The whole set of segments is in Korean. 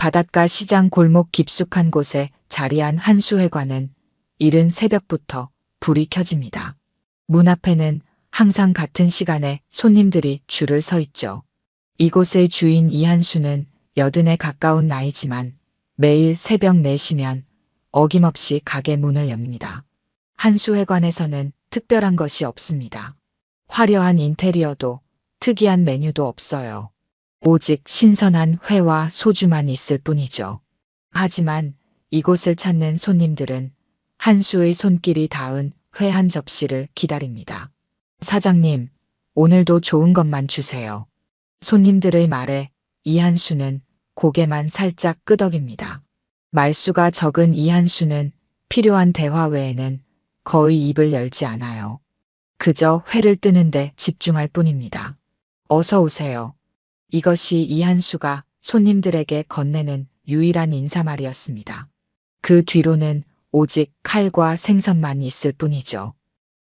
바닷가 시장 골목 깊숙한 곳에 자리한 한수회관은 이른 새벽부터 불이 켜집니다. 문 앞에는 항상 같은 시간에 손님들이 줄을 서 있죠. 이곳의 주인 이한수는 80에 가까운 나이지만 매일 새벽 4시면 어김없이 가게 문을 엽니다. 한수회관에서는 특별한 것이 없습니다. 화려한 인테리어도 특이한 메뉴도 없어요. 오직 신선한 회와 소주만 있을 뿐이죠. 하지만 이곳을 찾는 손님들은 한수의 손길이 닿은 회 한 접시를 기다립니다. 사장님, 오늘도 좋은 것만 주세요. 손님들의 말에 이한수는 고개만 살짝 끄덕입니다. 말수가 적은 이한수는 필요한 대화 외에는 거의 입을 열지 않아요. 그저 회를 뜨는데 집중할 뿐입니다. 어서 오세요. 이것이 이한수가 손님들에게 건네는 유일한 인사말이었습니다. 그 뒤로는 오직 칼과 생선만 있을 뿐이죠.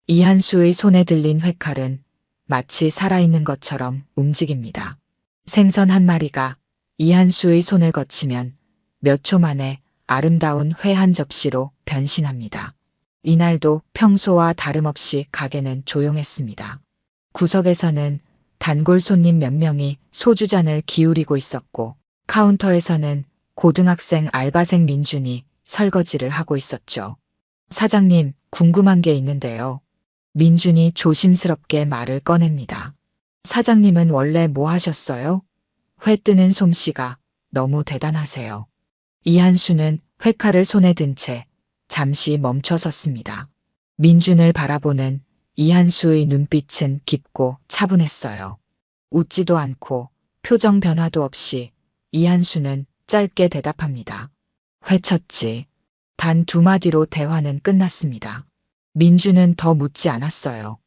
이한수의 손에 들린 회칼은 마치 살아있는 것처럼 움직입니다. 생선 한 마리가 이한수의 손을 거치면 몇 초 만에 아름다운 회 한 접시로 변신합니다. 이날도 평소와 다름없이 가게는 조용했습니다. 구석에서는 단골 손님 몇 명이 소주잔을 기울이고 있었고 카운터에서는 고등학생 알바생 민준이 설거지를 하고 있었죠. 사장님, 궁금한 게 있는데요. 민준이 조심스럽게 말을 꺼냅니다. 사장님은 원래 뭐 하셨어요? 회 뜨는 솜씨가 너무 대단하세요. 이한수는 회칼을 손에 든 채 잠시 멈춰 섰습니다. 민준을 바라보는 이한수의 눈빛은 깊고 차분했어요. 웃지도 않고 표정 변화도 없이 이한수는 짧게 대답합니다. 회쳤지. 단 2마디로 대화는 끝났습니다. 민준은 더 묻지 않았어요.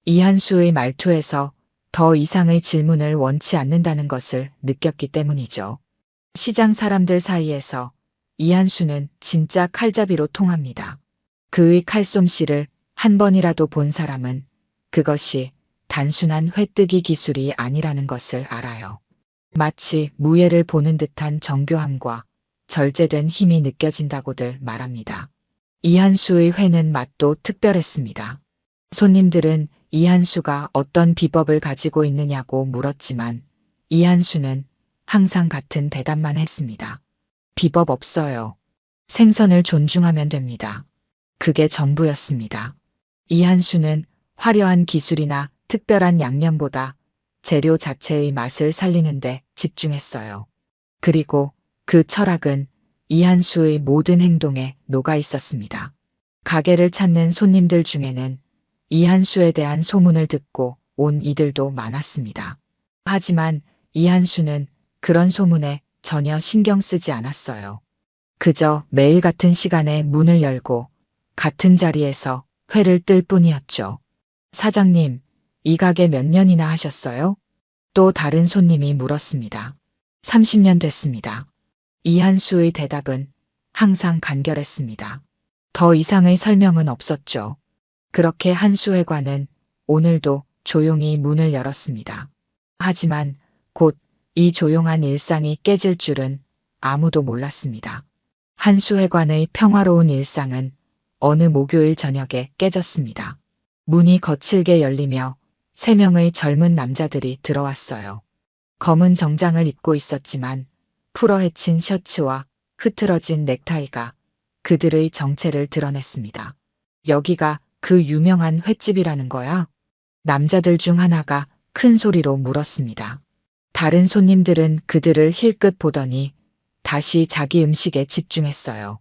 이한수의 말투에서 더 이상의 질문을 원치 않는다는 것을 느꼈기 때문이죠. 시장 사람들 사이에서 이한수는 진짜 칼잡이로 통합니다. 그의 칼솜씨를 한 번이라도 본 사람은 그것이 단순한 회뜨기 기술이 아니라는 것을 알아요. 마치 무예를 보는 듯한 정교함과 절제된 힘이 느껴진다고들 말합니다. 이한수의 회는 맛도 특별했습니다. 손님들은 이한수가 어떤 비법을 가지고 있느냐고 물었지만 이한수는 항상 같은 대답만 했습니다. 비법 없어요. 생선을 존중하면 됩니다. 그게 전부였습니다. 이한수는 화려한 기술이나 특별한 양념보다 재료 자체의 맛을 살리는데 집중했어요. 그리고 그 철학은 이한수의 모든 행동에 녹아 있었습니다. 가게를 찾는 손님들 중에는 이한수에 대한 소문을 듣고 온 이들도 많았습니다. 하지만 이한수는 그런 소문에 전혀 신경 쓰지 않았어요. 그저 매일 같은 시간에 문을 열고 같은 자리에서 회를 뜰 뿐이었죠. 사장님, 이 가게 몇 년이나 하셨어요? 또 다른 손님이 물었습니다. 30년 됐습니다. 이한수의 대답은 항상 간결했습니다. 더 이상의 설명은 없었죠. 그렇게 한수회관은 오늘도 조용히 문을 열었습니다. 하지만 곧 이 조용한 일상이 깨질 줄은 아무도 몰랐습니다. 한수회관의 평화로운 일상은 어느 목요일 저녁에 깨졌습니다. 문이 거칠게 열리며 3명의 젊은 남자들이 들어왔어요. 검은 정장을 입고 있었지만 풀어헤친 셔츠와 흐트러진 넥타이가 그들의 정체를 드러냈습니다. 여기가 그 유명한 횟집이라는 거야? 남자들 중 하나가 큰 소리로 물었습니다. 다른 손님들은 그들을 힐끗 보더니 다시 자기 음식에 집중했어요.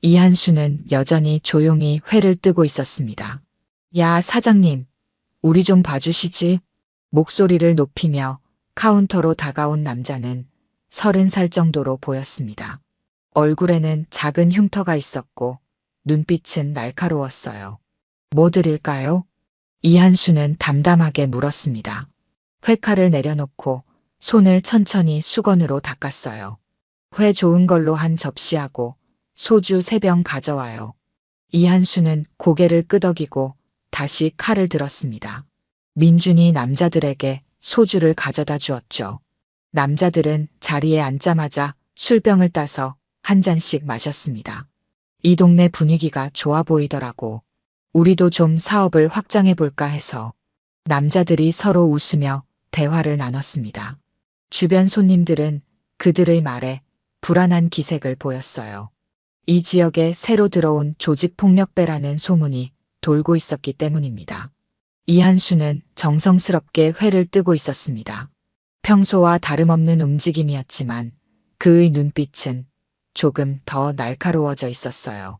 이한수는 여전히 조용히 회를 뜨고 있었습니다. 야, 사장님, 우리 좀 봐주시지. 목소리를 높이며 카운터로 다가온 남자는 30살 정도로 보였습니다. 얼굴에는 작은 흉터가 있었고 눈빛은 날카로웠어요. 뭐 드릴까요? 이한수는 담담하게 물었습니다. 회칼을 내려놓고 손을 천천히 수건으로 닦았어요. 회 좋은 걸로 한 접시하고 소주 3병 가져와요. 이한수는 고개를 끄덕이고 다시 칼을 들었습니다. 민준이 남자들에게 소주를 가져다 주었죠. 남자들은 자리에 앉자마자 술병을 따서 한 잔씩 마셨습니다. 이 동네 분위기가 좋아 보이더라고. 우리도 좀 사업을 확장해 볼까 해서. 남자들이 서로 웃으며 대화를 나눴습니다. 주변 손님들은 그들의 말에 불안한 기색을 보였어요. 이 지역에 새로 들어온 조직폭력배라는 소문이 돌고 있었기 때문입니다. 이한수는 정성스럽게 회를 뜨고 있었습니다. 평소와 다름없는 움직임이었지만 그의 눈빛은 조금 더 날카로워져 있었어요.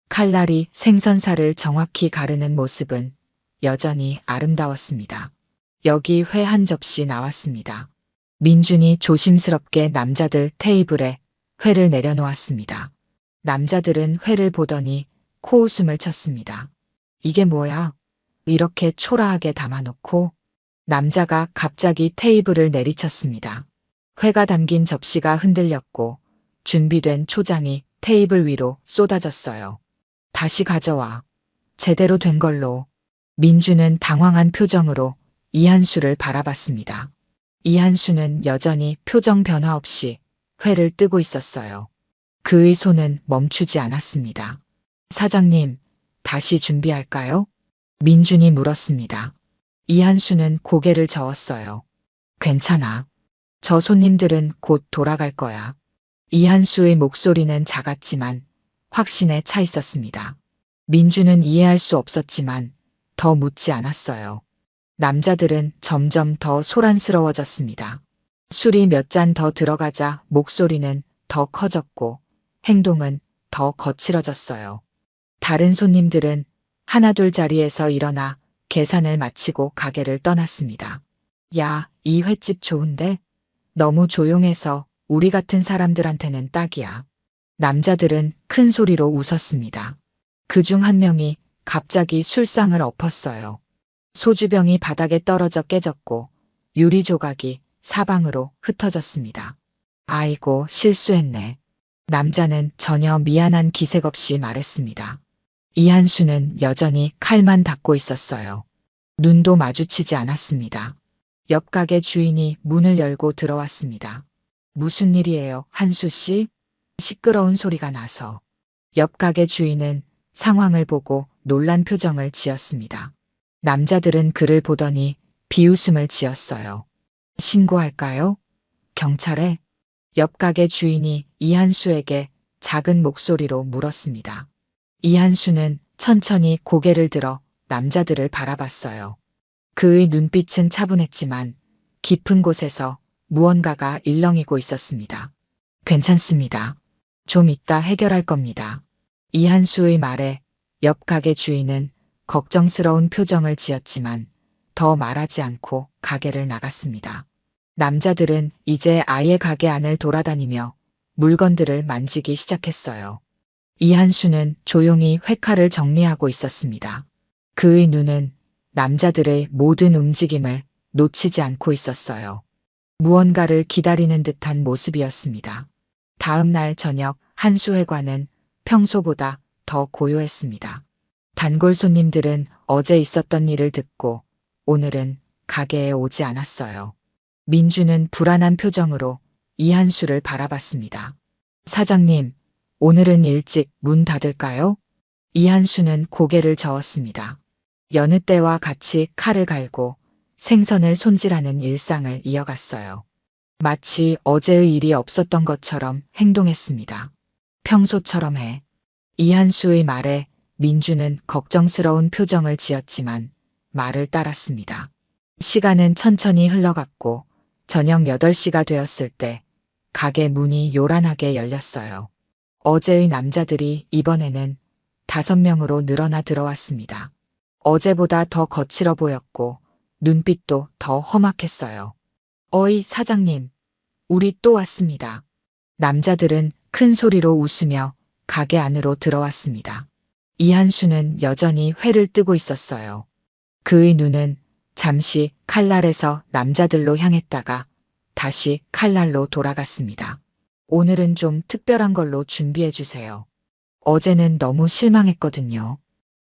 칼날이 생선살을 정확히 가르는 모습은 여전히 아름다웠습니다. 여기 회 한 접시 나왔습니다. 민준이 조심스럽게 남자들 테이블에 회를 내려놓았습니다. 남자들은 회를 보더니 코웃음을 쳤습니다. 이게 뭐야? 이렇게 초라하게 담아놓고. 남자가 갑자기 테이블을 내리쳤습니다. 회가 담긴 접시가 흔들렸고 준비된 초장이 테이블 위로 쏟아졌어요. 다시 가져와. 제대로 된 걸로. 민주는 당황한 표정으로 이한수를 바라봤습니다. 이한수는 여전히 표정 변화 없이 회를 뜨고 있었어요. 그의 손은 멈추지 않았습니다. 사장님, 다시 준비할까요? 민준이 물었습니다. 이한수는 고개를 저었어요. 괜찮아. 저 손님들은 곧 돌아갈 거야. 이한수의 목소리는 작았지만 확신에 차 있었습니다. 민주는 이해할 수 없었지만 더 묻지 않았어요. 남자들은 점점 더 소란스러워졌습니다. 술이 몇 잔 더 들어가자 목소리는 더 커졌고 행동은 더 거칠어졌어요. 다른 손님들은 하나둘 자리에서 일어나 계산을 마치고 가게를 떠났습니다. 야, 이 횟집 좋은데? 너무 조용해서 우리 같은 사람들한테는 딱이야. 남자들은 큰 소리로 웃었습니다. 그중 한 명이 갑자기 술상을 엎었어요. 소주병이 바닥에 떨어져 깨졌고 유리 조각이 사방으로 흩어졌습니다. 아이고, 실수했네. 남자는 전혀 미안한 기색 없이 말했습니다. 이한수는 여전히 칼만 닫고 있었어요. 눈도 마주치지 않았습니다. 옆 가게 주인이 문을 열고 들어왔습니다. 무슨 일이에요, 한수 씨? 시끄러운 소리가 나서. 옆 가게 주인은 상황을 보고 놀란 표정을 지었습니다. 남자들은 그를 보더니 비웃음을 지었어요. 신고할까요? 경찰에? 옆 가게 주인이 이한수에게 작은 목소리로 물었습니다. 이한수는 천천히 고개를 들어 남자들을 바라봤어요. 그의 눈빛은 차분했지만 깊은 곳에서 무언가가 일렁이고 있었습니다. 괜찮습니다. 좀 이따 해결할 겁니다. 이한수의 말에 옆 가게 주인은 걱정스러운 표정을 지었지만 더 말하지 않고 가게를 나갔습니다. 남자들은 이제 아예 가게 안을 돌아다니며 물건들을 만지기 시작했어요. 이한수는 조용히 회칼을 정리하고 있었습니다. 그의 눈은 남자들의 모든 움직임을 놓치지 않고 있었어요. 무언가를 기다리는 듯한 모습이었습니다. 다음 날 저녁 한수 회관은 평소보다 더 고요했습니다. 단골 손님들은 어제 있었던 일을 듣고 오늘은 가게에 오지 않았어요. 민주는 불안한 표정으로 이한수를 바라봤습니다. 사장님, 오늘은 일찍 문 닫을까요? 이한수는 고개를 저었습니다. 여느 때와 같이 칼을 갈고 생선을 손질하는 일상을 이어갔어요. 마치 어제의 일이 없었던 것처럼 행동했습니다. 평소처럼 해. 이한수의 말에 민주는 걱정스러운 표정을 지었지만 말을 따랐습니다. 시간은 천천히 흘러갔고 저녁 8시가 되었을 때 가게 문이 요란하게 열렸어요. 어제의 남자들이 이번에는 5명으로 늘어나 들어왔습니다. 어제보다 더 거칠어 보였고 눈빛도 더 험악했어요. 어이, 사장님. 우리 또 왔습니다. 남자들은 큰 소리로 웃으며 가게 안으로 들어왔습니다. 이한수는 여전히 회를 뜨고 있었어요. 그의 눈은 잠시 칼날에서 남자들로 향했다가 다시 칼날로 돌아갔습니다. 오늘은 좀 특별한 걸로 준비해 주세요. 어제는 너무 실망했거든요.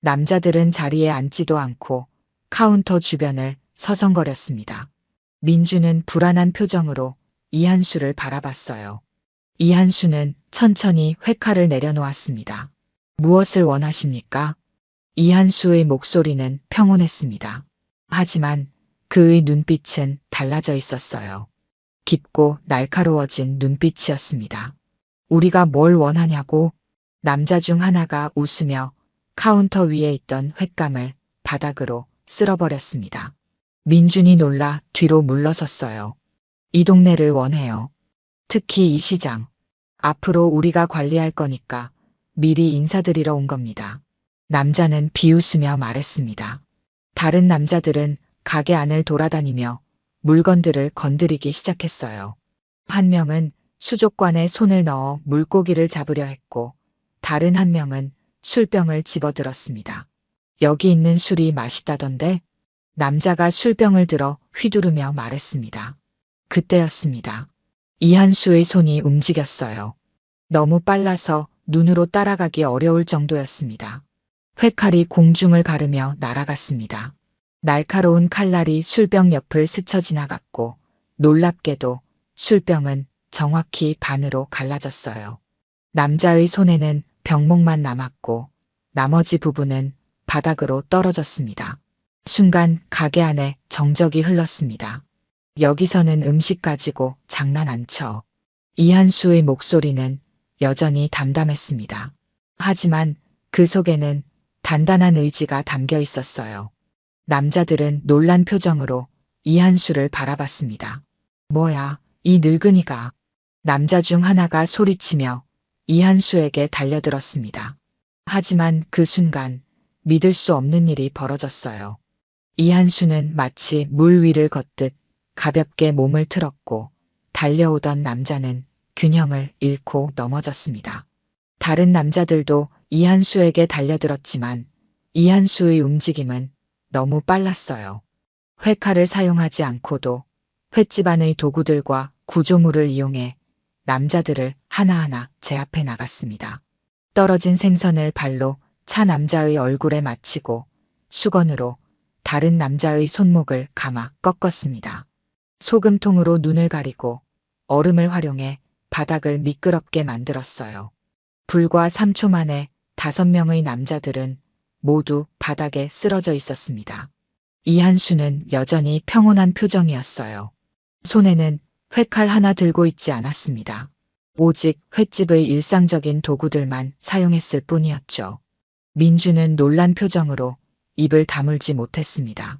남자들은 자리에 앉지도 않고 카운터 주변을 서성거렸습니다. 민주는 불안한 표정으로 이한수를 바라봤어요. 이한수는 천천히 회칼을 내려놓았습니다. 무엇을 원하십니까? 이한수의 목소리는 평온했습니다. 하지만 그의 눈빛은 달라져 있었어요. 깊고 날카로워진 눈빛이었습니다. 우리가 뭘 원하냐고? 남자 중 하나가 웃으며 카운터 위에 있던 횟감을 바닥으로 쓸어버렸습니다. 민준이 놀라 뒤로 물러섰어요. 이 동네를 원해요. 특히 이 시장. 앞으로 우리가 관리할 거니까 미리 인사드리러 온 겁니다. 남자는 비웃으며 말했습니다. 다른 남자들은 가게 안을 돌아다니며 물건들을 건드리기 시작했어요. 한 명은 수족관에 손을 넣어 물고기를 잡으려 했고 다른 한 명은 술병을 집어들었습니다. 여기 있는 술이 맛있다던데? 남자가 술병을 들어 휘두르며 말했습니다. 그때였습니다. 이한수의 손이 움직였어요. 너무 빨라서 눈으로 따라가기 어려울 정도였습니다. 회칼이 공중을 가르며 날아갔습니다. 날카로운 칼날이 술병 옆을 스쳐 지나갔고 놀랍게도 술병은 정확히 반으로 갈라졌어요. 남자의 손에는 병목만 남았고 나머지 부분은 바닥으로 떨어졌습니다. 순간 가게 안에 정적이 흘렀습니다. 여기서는 음식 가지고 장난 안 쳐. 이한수의 목소리는 여전히 담담했습니다. 하지만 그 속에는 단단한 의지가 담겨 있었어요. 남자들은 놀란 표정으로 이한수를 바라봤습니다. 뭐야, 이 늙은이가. 남자 중 하나가 소리치며 이한수에게 달려들었습니다. 하지만 그 순간 믿을 수 없는 일이 벌어졌어요. 이한수는 마치 물 위를 걷듯 가볍게 몸을 틀었고 달려오던 남자는 균형을 잃고 넘어졌습니다. 다른 남자들도 이한수에게 달려들었지만 이한수의 움직임은 너무 빨랐어요. 횟칼을 사용하지 않고도 횟집 안의 도구들과 구조물을 이용해 남자들을 하나하나 제압해 나갔습니다. 떨어진 생선을 발로 차 남자의 얼굴에 맞히고 수건으로 다른 남자의 손목을 감아 꺾었습니다. 소금통으로 눈을 가리고 얼음을 활용해 바닥을 미끄럽게 만들었어요. 불과 3초 만에 5명의 남자들은 모두 바닥에 쓰러져 있었습니다. 이한수는 여전히 평온한 표정이었어요. 손에는 횟칼 하나 들고 있지 않았습니다. 오직 횟집의 일상적인 도구들만 사용했을 뿐이었죠. 민주는 놀란 표정으로 입을 다물지 못했습니다.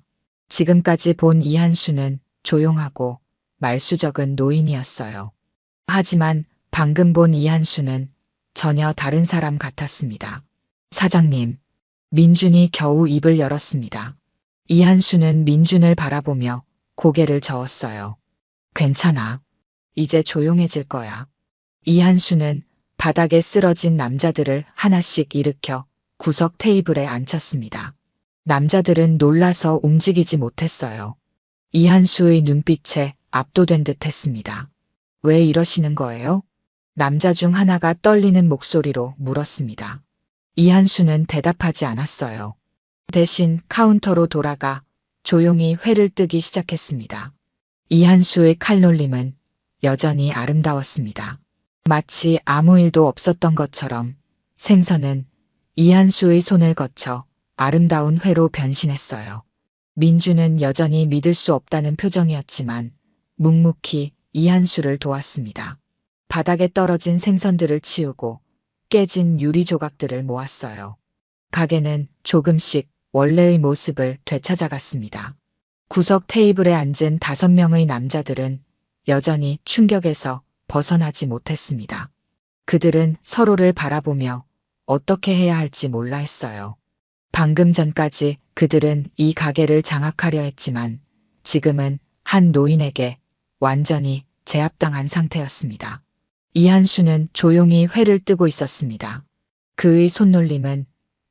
지금까지 본 이한수는 조용하고 말수적은 노인이었어요. 하지만 방금 본 이한수는 전혀 다른 사람 같았습니다. 사장님, 민준이 겨우 입을 열었습니다. 이한수는 민준을 바라보며 고개를 저었어요. 괜찮아. 이제 조용해질 거야. 이한수는 바닥에 쓰러진 남자들을 하나씩 일으켜 구석 테이블에 앉혔습니다. 남자들은 놀라서 움직이지 못했어요. 이한수의 눈빛에 압도된 듯 했습니다. 왜 이러시는 거예요? 남자 중 하나가 떨리는 목소리로 물었습니다. 이한수는 대답하지 않았어요. 대신 카운터로 돌아가 조용히 회를 뜨기 시작했습니다. 이한수의 칼놀림은 여전히 아름다웠습니다. 마치 아무 일도 없었던 것처럼 생선은 이한수의 손을 거쳐 아름다운 회로 변신했어요. 민주는 여전히 믿을 수 없다는 표정이었지만 묵묵히 이한수를 도왔습니다. 바닥에 떨어진 생선들을 치우고 깨진 유리 조각들을 모았어요. 가게는 조금씩 원래의 모습을 되찾아갔습니다. 구석 테이블에 앉은 5명의 남자들은 여전히 충격에서 벗어나지 못했습니다. 그들은 서로를 바라보며 어떻게 해야 할지 몰라 했어요. 방금 전까지 그들은 이 가게를 장악하려 했지만 지금은 한 노인에게 완전히 제압당한 상태였습니다. 이한수는 조용히 회를 뜨고 있었습니다. 그의 손놀림은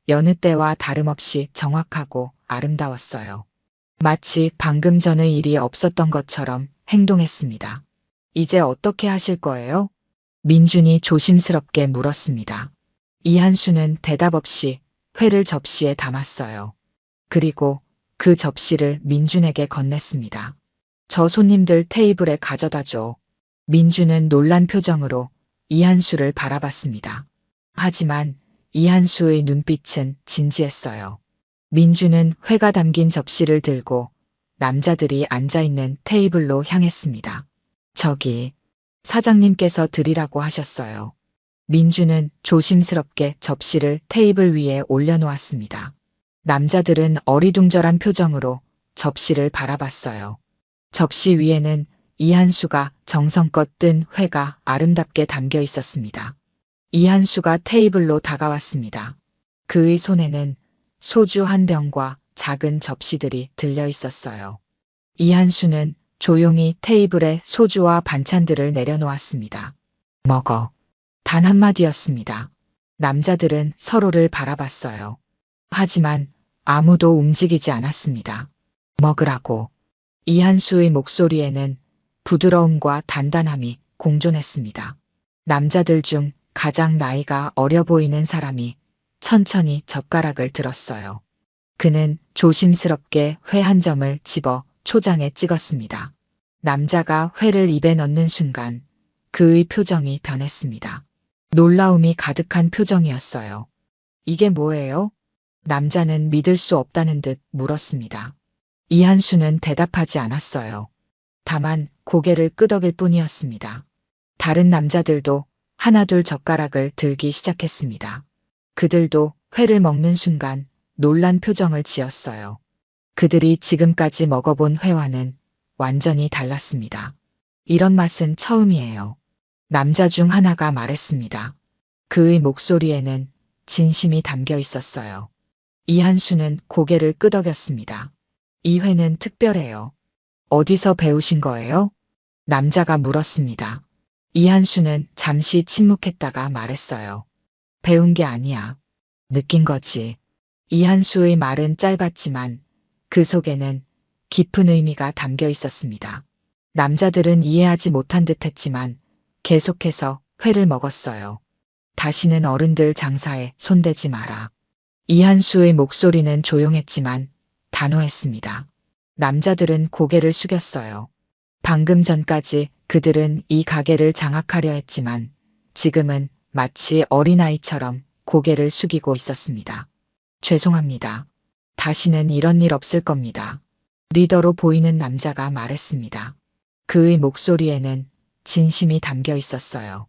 여느 때와 다름없이 정확하고 아름다웠어요. 마치 방금 전의 일이 없었던 것처럼 행동했습니다. 이제 어떻게 하실 거예요? 민준이 조심스럽게 물었습니다. 이한수는 대답 없이 회를 접시에 담았어요. 그리고 그 접시를 민준에게 건넸습니다. 저 손님들 테이블에 가져다 줘. 민준은 놀란 표정으로 이한수를 바라봤습니다. 하지만 이한수의 눈빛은 진지했어요. 민주는 회가 담긴 접시를 들고 남자들이 앉아있는 테이블로 향했습니다. 저기, 사장님께서 드리라고 하셨어요. 민주는 조심스럽게 접시를 테이블 위에 올려놓았습니다. 남자들은 어리둥절한 표정으로 접시를 바라봤어요. 접시 위에는 이한수가 정성껏 뜬 회가 아름답게 담겨 있었습니다. 이한수가 테이블로 다가왔습니다. 그의 손에는 소주 한 병과 작은 접시들이 들려 있었어요. 이한수는 조용히 테이블에 소주와 반찬들을 내려놓았습니다. 먹어. 단 한마디였습니다. 남자들은 서로를 바라봤어요. 하지만 아무도 움직이지 않았습니다. 먹으라고. 이한수의 목소리에는 부드러움과 단단함이 공존했습니다. 남자들 중 가장 나이가 어려 보이는 사람이 천천히 젓가락을 들었어요. 그는 조심스럽게 회 한 점을 집어 초장에 찍었습니다. 남자가 회를 입에 넣는 순간 그의 표정이 변했습니다. 놀라움이 가득한 표정이었어요. 이게 뭐예요? 남자는 믿을 수 없다는 듯 물었습니다. 이한수는 대답하지 않았어요. 다만 고개를 끄덕일 뿐이었습니다. 다른 남자들도 하나둘 젓가락을 들기 시작했습니다. 그들도 회를 먹는 순간 놀란 표정을 지었어요. 그들이 지금까지 먹어본 회와는 완전히 달랐습니다. 이런 맛은 처음이에요. 남자 중 하나가 말했습니다. 그의 목소리에는 진심이 담겨 있었어요. 이한수는 고개를 끄덕였습니다. 이 회는 특별해요. 어디서 배우신 거예요? 남자가 물었습니다. 이한수는 잠시 침묵했다가 말했어요. 배운 게 아니야. 느낀 거지. 이한수의 말은 짧았지만 그 속에는 깊은 의미가 담겨 있었습니다. 남자들은 이해하지 못한 듯 했지만 계속해서 회를 먹었어요. 다시는 어른들 장사에 손대지 마라. 이한수의 목소리는 조용했지만 단호했습니다. 남자들은 고개를 숙였어요. 방금 전까지 그들은 이 가게를 장악하려 했지만 지금은 마치 어린아이처럼 고개를 숙이고 있었습니다. 죄송합니다. 다시는 이런 일 없을 겁니다. 리더로 보이는 남자가 말했습니다. 그의 목소리에는 진심이 담겨 있었어요.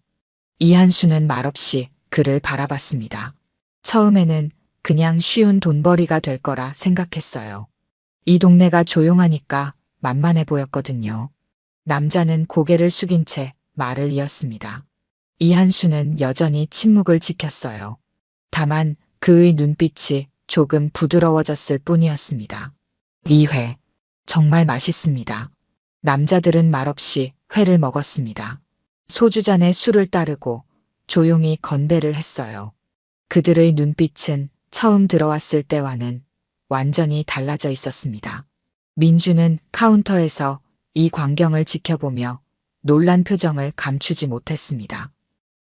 이한수는 말없이 그를 바라봤습니다. 처음에는 그냥 쉬운 돈벌이가 될 거라 생각했어요. 이 동네가 조용하니까 만만해 보였거든요. 남자는 고개를 숙인 채 말을 이었습니다. 이한수는 여전히 침묵을 지켰어요. 다만 그의 눈빛이 조금 부드러워졌을 뿐이었습니다. 이 회, 정말 맛있습니다. 남자들은 말없이 회를 먹었습니다. 소주잔에 술을 따르고 조용히 건배를 했어요. 그들의 눈빛은 처음 들어왔을 때와는 완전히 달라져 있었습니다. 민주는 카운터에서 이 광경을 지켜보며 놀란 표정을 감추지 못했습니다.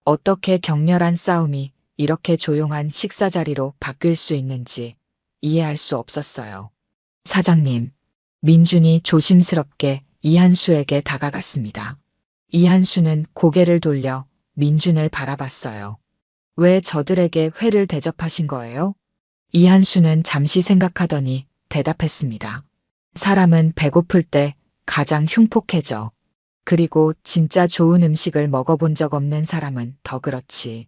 어떻게 격렬한 싸움이 이렇게 조용한 식사 자리로 바뀔 수 있는지 이해할 수 없었어요. 사장님, 민준이 조심스럽게 이한수에게 다가갔습니다. 이한수는 고개를 돌려 민준을 바라봤어요. 왜 저들에게 회를 대접하신 거예요? 이한수는 잠시 생각하더니 대답했습니다. 사람은 배고플 때 가장 흉폭해져. 그리고 진짜 좋은 음식을 먹어본 적 없는 사람은 더 그렇지.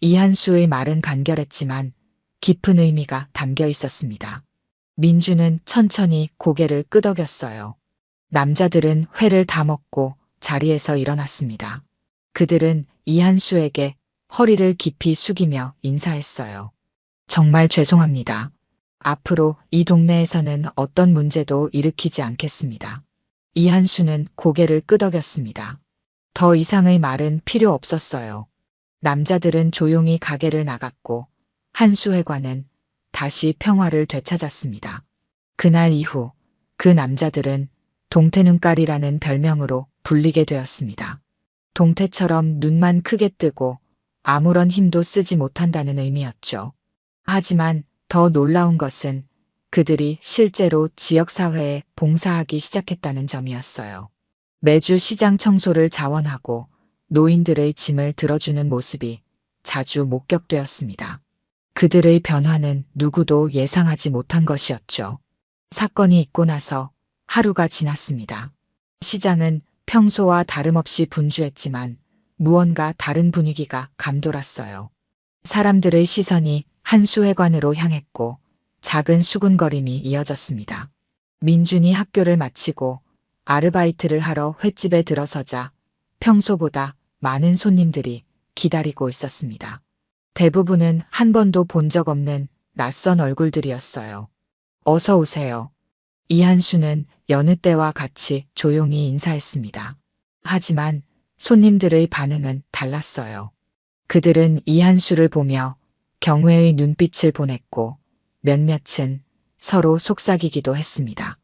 이한수의 말은 간결했지만 깊은 의미가 담겨 있었습니다. 민주는 천천히 고개를 끄덕였어요. 남자들은 회를 다 먹고 자리에서 일어났습니다. 그들은 이한수에게 허리를 깊이 숙이며 인사했어요. 정말 죄송합니다. 앞으로 이 동네에서는 어떤 문제도 일으키지 않겠습니다. 이한수는 고개를 끄덕였습니다. 더 이상의 말은 필요 없었어요. 남자들은 조용히 가게를 나갔고 한수 회관은 다시 평화를 되찾았습니다. 그날 이후 그 남자들은 동태눈깔이라는 별명으로 불리게 되었습니다. 동태처럼 눈만 크게 뜨고 아무런 힘도 쓰지 못한다는 의미였죠. 하지만 더 놀라운 것은 그들이 실제로 지역사회에 봉사하기 시작했다는 점이었어요. 매주 시장 청소를 자원하고 노인들의 짐을 들어주는 모습이 자주 목격되었습니다. 그들의 변화는 누구도 예상하지 못한 것이었죠. 사건이 있고 나서 하루가 지났습니다. 시장은 평소와 다름없이 분주했지만 무언가 다른 분위기가 감돌았어요. 사람들의 시선이 한수회관으로 향했고 작은 수군거림이 이어졌습니다. 민준이 학교를 마치고 아르바이트를 하러 횟집에 들어서자 평소보다 많은 손님들이 기다리고 있었습니다. 대부분은 한 번도 본 적 없는 낯선 얼굴들이었어요. 어서 오세요. 이한수는 여느 때와 같이 조용히 인사했습니다. 하지만 손님들의 반응은 달랐어요. 그들은 이한수를 보며 경외의 눈빛을 보냈고 몇몇은 서로 속삭이기도 했습니다.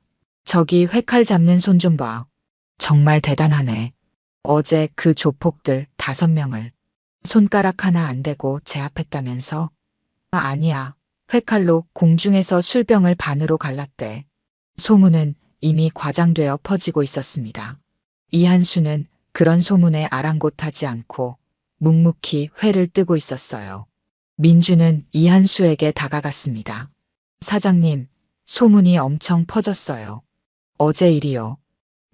저기 회칼 잡는 손 좀 봐. 정말 대단하네. 어제 그 조폭들 5명을 손가락 하나 안 대고 제압했다면서? 아니야. 회칼로 공중에서 술병을 반으로 갈랐대. 소문은 이미 과장되어 퍼지고 있었습니다. 이한수는 그런 소문에 아랑곳하지 않고 묵묵히 회를 뜨고 있었어요. 민주는 이한수에게 다가갔습니다. 사장님, 소문이 엄청 퍼졌어요. 어제 일이요.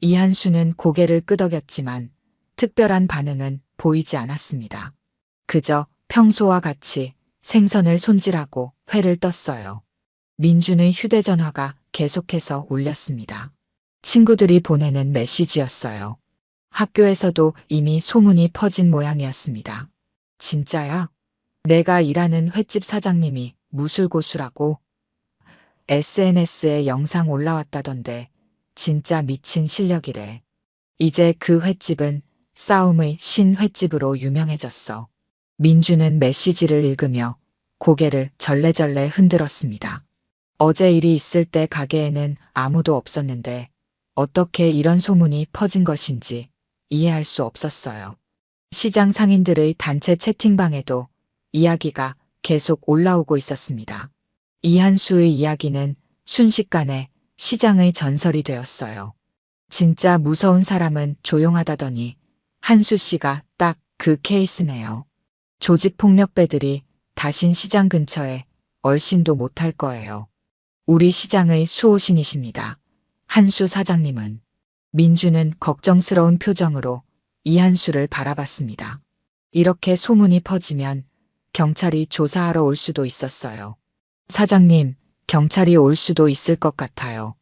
이한수는 고개를 끄덕였지만 특별한 반응은 보이지 않았습니다. 그저 평소와 같이 생선을 손질하고 회를 떴어요. 민준의 휴대전화가 계속해서 울렸습니다. 친구들이 보내는 메시지였어요. 학교에서도 이미 소문이 퍼진 모양이었습니다. 진짜야? 내가 일하는 횟집 사장님이 무술고수라고? SNS에 영상 올라왔다던데 진짜 미친 실력이래. 이제 그 횟집은 싸움의 신 횟집으로 유명해졌어. 민주는 메시지를 읽으며 고개를 절레절레 흔들었습니다. 어제 일이 있을 때 가게에는 아무도 없었는데 어떻게 이런 소문이 퍼진 것인지 이해할 수 없었어요. 시장 상인들의 단체 채팅방에도 이야기가 계속 올라오고 있었습니다. 이한수의 이야기는 순식간에 시장의 전설이 되었어요. 진짜 무서운 사람은 조용하다더니 한수 씨가 딱 그 케이스네요. 조직폭력배들이 다신 시장 근처에 얼씬도 못할 거예요. 우리 시장의 수호신이십니다. 한수 사장님은. 민주는 걱정스러운 표정으로 이한수를 바라봤습니다. 이렇게 소문이 퍼지면 경찰이 조사하러 올 수도 있었어요. 사장님, 경찰이 올 수도 있을 것 같아요.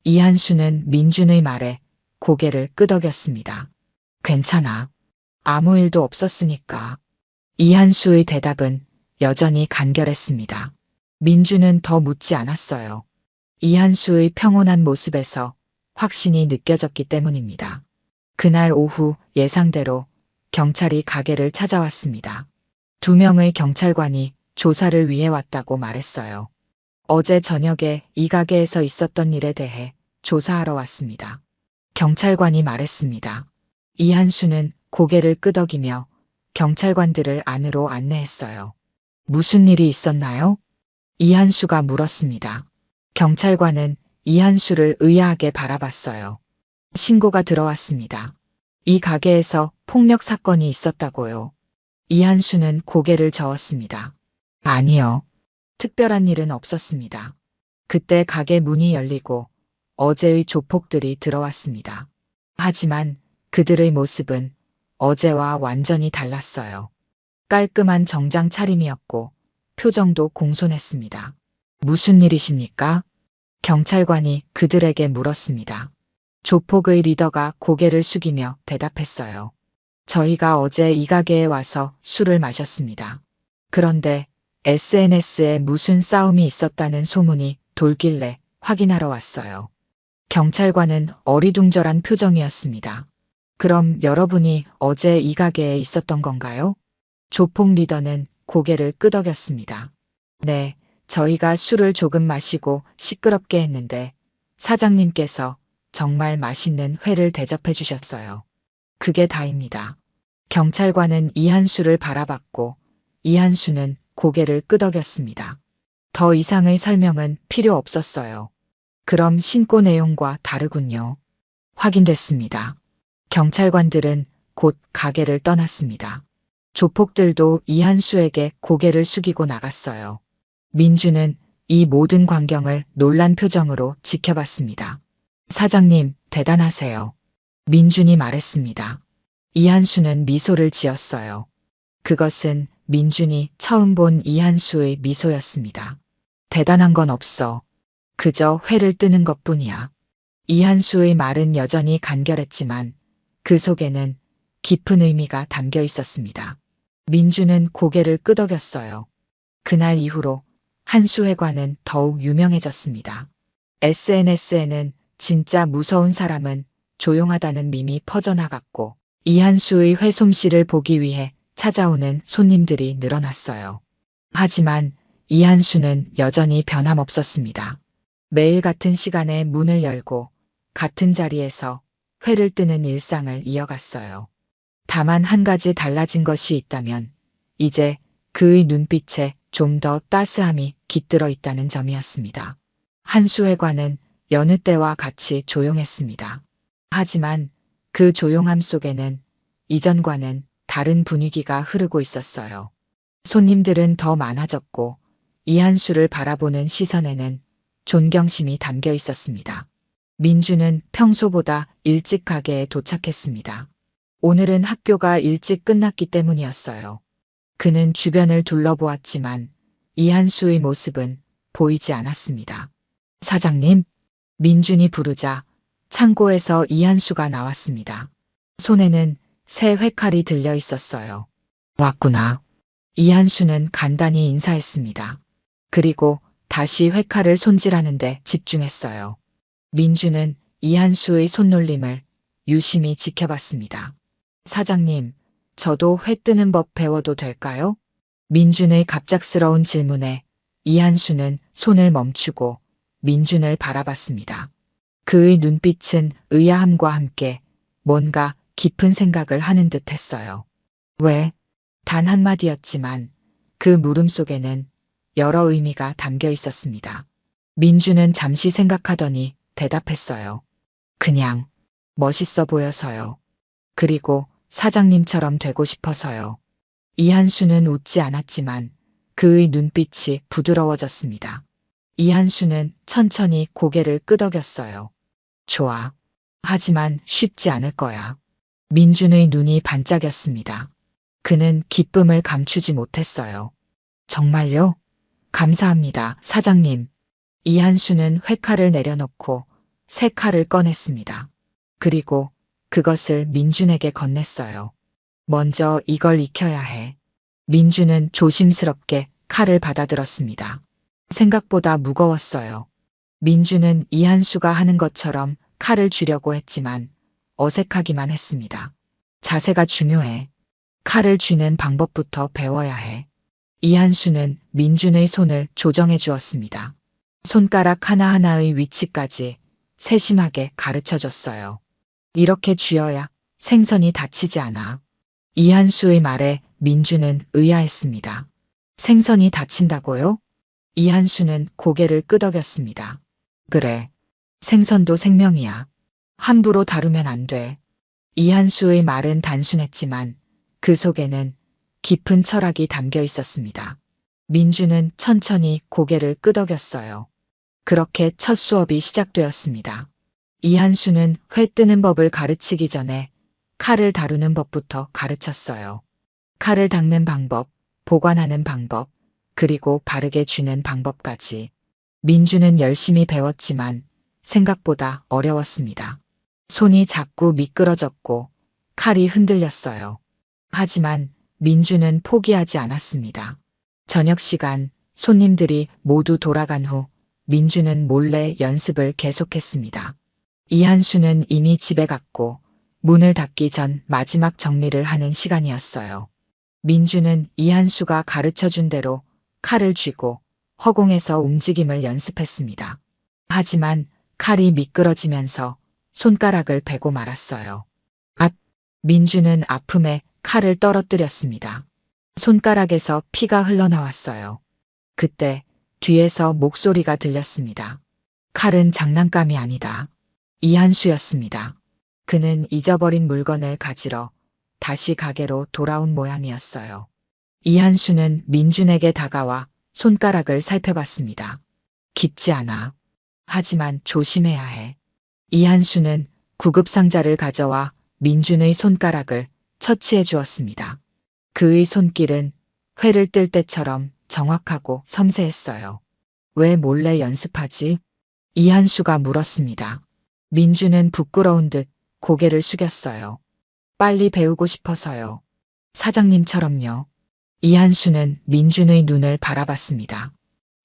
이한수는 민준의 말에 고개를 끄덕였습니다. 괜찮아. 아무 일도 없었으니까. 이한수의 대답은 여전히 간결했습니다. 민준은 더 묻지 않았어요. 이한수의 평온한 모습에서 확신이 느껴졌기 때문입니다. 그날 오후 예상대로 경찰이 가게를 찾아왔습니다. 2명의 경찰관이 조사를 위해 왔다고 말했어요. 어제 저녁에 이 가게에서 있었던 일에 대해 조사하러 왔습니다. 경찰관이 말했습니다. 이한수는 고개를 끄덕이며 경찰관들을 안으로 안내했어요. 무슨 일이 있었나요? 이한수가 물었습니다. 경찰관은 이한수를 의아하게 바라봤어요. 신고가 들어왔습니다. 이 가게에서 폭력 사건이 있었다고요. 이한수는 고개를 저었습니다. 아니요. 특별한 일은 없었습니다. 그때 가게 문이 열리고 어제의 조폭들이 들어왔습니다. 하지만 그들의 모습은 어제와 완전히 달랐어요. 깔끔한 정장 차림이었고 표정도 공손했습니다. 무슨 일이십니까? 경찰관이 그들에게 물었습니다. 조폭의 리더가 고개를 숙이며 대답했어요. 저희가 어제 이 가게에 와서 술을 마셨습니다. 그런데 SNS에 무슨 싸움이 있었다는 소문이 돌길래 확인하러 왔어요. 경찰관은 어리둥절한 표정이었습니다. 그럼 여러분이 어제 이 가게에 있었던 건가요? 조폭 리더는 고개를 끄덕였습니다. 네, 저희가 술을 조금 마시고 시끄럽게 했는데 사장님께서 정말 맛있는 회를 대접해 주셨어요. 그게 다입니다. 경찰관은 이한수를 바라봤고 이한수는 고개를 끄덕였습니다. 더 이상의 설명은 필요 없었어요. 그럼 신고 내용과 다르군요. 확인됐습니다. 경찰관들은 곧 가게를 떠났습니다. 조폭들도 이한수에게 고개를 숙이고 나갔어요. 민주는 이 모든 광경을 놀란 표정으로 지켜봤습니다. 사장님, 대단하세요. 민준이 말했습니다. 이한수는 미소를 지었어요. 그것은 민준이 처음 본 이한수의 미소였습니다. 대단한 건 없어. 그저 회를 뜨는 것뿐이야. 이한수의 말은 여전히 간결했지만 그 속에는 깊은 의미가 담겨 있었습니다. 민주는 고개를 끄덕였어요. 그날 이후로 한수회관은 더욱 유명해졌습니다. SNS에는 진짜 무서운 사람은 조용하다는 밈이 퍼져나갔고 이한수의 회솜씨를 보기 위해 찾아오는 손님들이 늘어났어요. 하지만 이한수는 여전히 변함없었습니다. 매일 같은 시간에 문을 열고 같은 자리에서 회를 뜨는 일상을 이어갔어요. 다만 한 가지 달라진 것이 있다면 이제 그의 눈빛에 좀 더 따스함이 깃들어 있다는 점이었습니다. 한수회관은 여느 때와 같이 조용했습니다. 하지만 그 조용함 속에는 이전과는 다른 분위기가 흐르고 있었어요. 손님들은 더 많아졌고 이한수를 바라보는 시선에는 존경심이 담겨 있었습니다. 민주는 평소보다 일찍 가게에 도착했습니다. 오늘은 학교가 일찍 끝났기 때문이었어요. 그는 주변을 둘러보았지만 이한수의 모습은 보이지 않았습니다. 사장님, 민준이 부르자 창고에서 이한수가 나왔습니다. 손에는 새 회칼이 들려 있었어요. 왔구나. 이한수는 간단히 인사했습니다. 그리고 다시 회칼을 손질하는데 집중했어요. 민주는 이한수의 손놀림을 유심히 지켜봤습니다. 사장님, 저도 회 뜨는 법 배워도 될까요? 민준의 갑작스러운 질문에 이한수는 손을 멈추고 민준을 바라봤습니다. 그의 눈빛은 의아함과 함께 뭔가 깊은 생각을 하는 듯 했어요. 왜? 단 한마디였지만 그 물음 속에는 여러 의미가 담겨 있었습니다. 민주는 잠시 생각하더니 대답했어요. 그냥 멋있어 보여서요. 그리고 사장님처럼 되고 싶어서요. 이한수는 웃지 않았지만 그의 눈빛이 부드러워졌습니다. 이한수는 천천히 고개를 끄덕였어요. 좋아. 하지만 쉽지 않을 거야. 민준의 눈이 반짝였습니다. 그는 기쁨을 감추지 못했어요. 정말요? 감사합니다, 사장님. 이한수는 회칼을 내려놓고 새 칼을 꺼냈습니다. 그리고 그것을 민준에게 건넸어요. 먼저 이걸 익혀야 해. 민준은 조심스럽게 칼을 받아들었습니다. 생각보다 무거웠어요. 민준은 이한수가 하는 것처럼 칼을 쥐려고 했지만 어색하기만 했습니다. 자세가 중요해. 칼을 쥐는 방법부터 배워야 해. 이한수는 민준의 손을 조정해 주었습니다. 손가락 하나하나의 위치까지 세심하게 가르쳐 줬어요. 이렇게 쥐어야 생선이 다치지 않아. 이한수의 말에 민준은 의아했습니다. 생선이 다친다고요? 이한수는 고개를 끄덕였습니다. 그래. 생선도 생명이야. 함부로 다루면 안 돼. 이한수의 말은 단순했지만 그 속에는 깊은 철학이 담겨 있었습니다. 민주는 천천히 고개를 끄덕였어요. 그렇게 첫 수업이 시작되었습니다. 이한수는 회 뜨는 법을 가르치기 전에 칼을 다루는 법부터 가르쳤어요. 칼을 닦는 방법, 보관하는 방법, 그리고 바르게 쥐는 방법까지. 민주는 열심히 배웠지만 생각보다 어려웠습니다. 손이 자꾸 미끄러졌고 칼이 흔들렸어요. 하지만 민주는 포기하지 않았습니다. 저녁 시간 손님들이 모두 돌아간 후 민주는 몰래 연습을 계속했습니다. 이한수는 이미 집에 갔고 문을 닫기 전 마지막 정리를 하는 시간이었어요. 민주는 이한수가 가르쳐준 대로 칼을 쥐고 허공에서 움직임을 연습했습니다. 하지만 칼이 미끄러지면서 손가락을 베고 말았어요. 민주는 아픔에 칼을 떨어뜨렸습니다. 손가락에서 피가 흘러나왔어요. 그때 뒤에서 목소리가 들렸습니다. 칼은 장난감이 아니다. 이한수였습니다. 그는 잊어버린 물건을 가지러 다시 가게로 돌아온 모양이었어요. 이한수는 민준에게 다가와 손가락을 살펴봤습니다. 깊지 않아. 하지만 조심해야 해. 이한수는 구급상자를 가져와 민준의 손가락을 처치해 주었습니다. 그의 손길은 회를 뜰 때처럼 정확하고 섬세했어요. 왜 몰래 연습하지? 이한수가 물었습니다. 민준은 부끄러운 듯 고개를 숙였어요. 빨리 배우고 싶어서요. 사장님처럼요. 이한수는 민준의 눈을 바라봤습니다.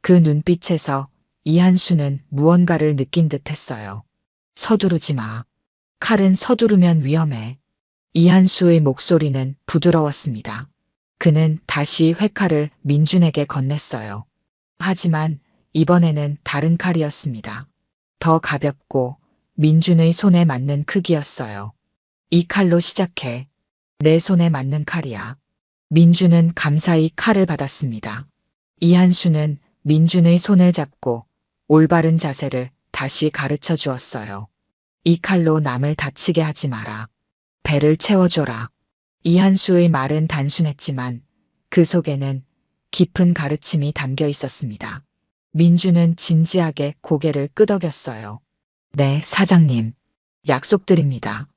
그 눈빛에서 이한수는 무언가를 느낀 듯 했어요. 서두르지 마. 칼은 서두르면 위험해. 이한수의 목소리는 부드러웠습니다. 그는 다시 회칼을 민준에게 건넸어요. 하지만 이번에는 다른 칼이었습니다. 더 가볍고 민준의 손에 맞는 크기였어요. 이 칼로 시작해. 내 손에 맞는 칼이야. 민준은 감사히 칼을 받았습니다. 이한수는 민준의 손을 잡고 올바른 자세를 다시 가르쳐 주었어요. 이 칼로 남을 다치게 하지 마라. 배를 채워줘라. 이한수의 말은 단순했지만 그 속에는 깊은 가르침이 담겨 있었습니다. 민준은 진지하게 고개를 끄덕였어요. 네, 사장님. 약속드립니다.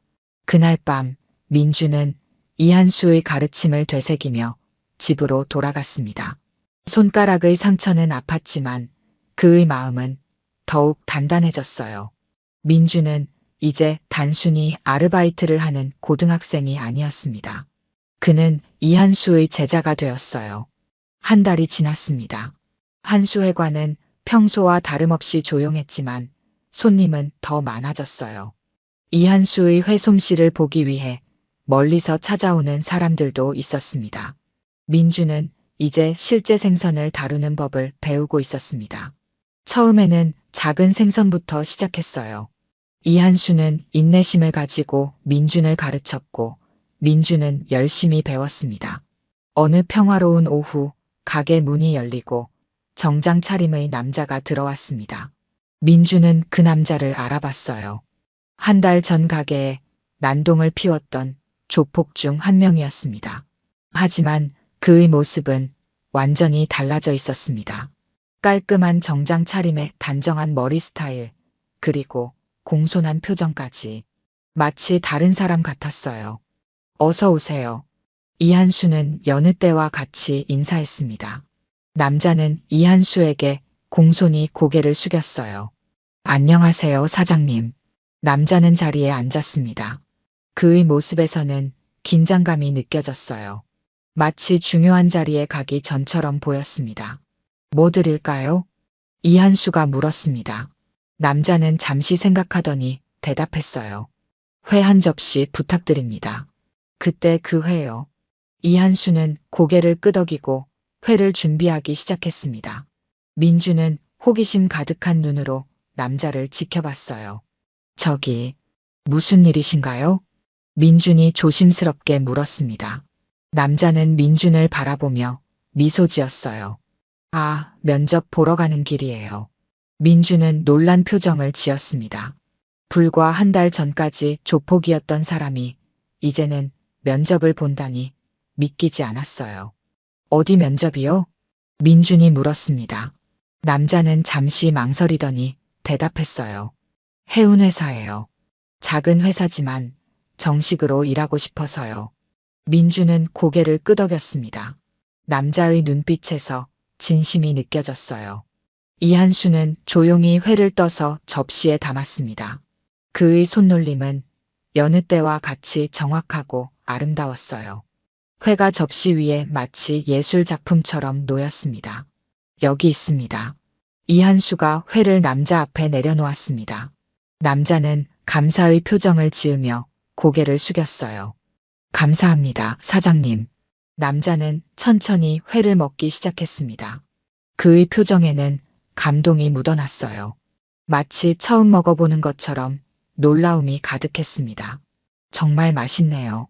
그날 밤 민준은 이한수의 가르침을 되새기며 집으로 돌아갔습니다. 손가락의 상처는 아팠지만 그의 마음은 더욱 단단해졌어요. 민준은 이제 단순히 아르바이트를 하는 고등학생이 아니었습니다. 그는 이한수의 제자가 되었어요. 한 달이 지났습니다. 한수 회관은 평소와 다름없이 조용했지만 손님은 더 많아졌어요. 이한수의 회솜씨를 보기 위해 멀리서 찾아오는 사람들도 있었습니다. 민준은 이제 실제 생선을 다루는 법을 배우고 있었습니다. 처음에는 작은 생선부터 시작했어요. 이한수는 인내심을 가지고 민준을 가르쳤고 민준은 열심히 배웠습니다. 어느 평화로운 오후 가게 문이 열리고 정장 차림의 남자가 들어왔습니다. 민준은 그 남자를 알아봤어요. 한 달 전 가게에 난동을 피웠던 조폭 중 한 명이었습니다. 하지만 그의 모습은 완전히 달라져 있었습니다. 깔끔한 정장 차림에 단정한 머리 스타일, 그리고 공손한 표정까지 마치 다른 사람 같았어요. 어서 오세요. 이한수는 여느 때와 같이 인사했습니다. 남자는 이한수에게 공손히 고개를 숙였어요. 안녕하세요, 사장님. 남자는 자리에 앉았습니다. 그의 모습에서는 긴장감이 느껴졌어요. 마치 중요한 자리에 가기 전처럼 보였습니다. 뭐 드릴까요? 이한수가 물었습니다. 남자는 잠시 생각하더니 대답했어요. 회 한 접시 부탁드립니다. 그때 그 회요. 이한수는 고개를 끄덕이고 회를 준비하기 시작했습니다. 민주는 호기심 가득한 눈으로 남자를 지켜봤어요. 저기, 무슨 일이신가요? 민준이 조심스럽게 물었습니다. 남자는 민준을 바라보며 미소 지었어요. 아, 면접 보러 가는 길이에요. 민준은 놀란 표정을 지었습니다. 불과 한 달 전까지 조폭이었던 사람이 이제는 면접을 본다니 믿기지 않았어요. 어디 면접이요? 민준이 물었습니다. 남자는 잠시 망설이더니 대답했어요. 해운회사예요. 작은 회사지만 정식으로 일하고 싶어서요. 민준은 고개를 끄덕였습니다. 남자의 눈빛에서 진심이 느껴졌어요. 이한수는 조용히 회를 떠서 접시에 담았습니다. 그의 손놀림은 여느 때와 같이 정확하고 아름다웠어요. 회가 접시 위에 마치 예술 작품처럼 놓였습니다. 여기 있습니다. 이한수가 회를 남자 앞에 내려놓았습니다. 남자는 감사의 표정을 지으며 고개를 숙였어요. 감사합니다, 사장님. 남자는 천천히 회를 먹기 시작했습니다. 그의 표정에는 감동이 묻어났어요. 마치 처음 먹어보는 것처럼 놀라움이 가득했습니다. 정말 맛있네요.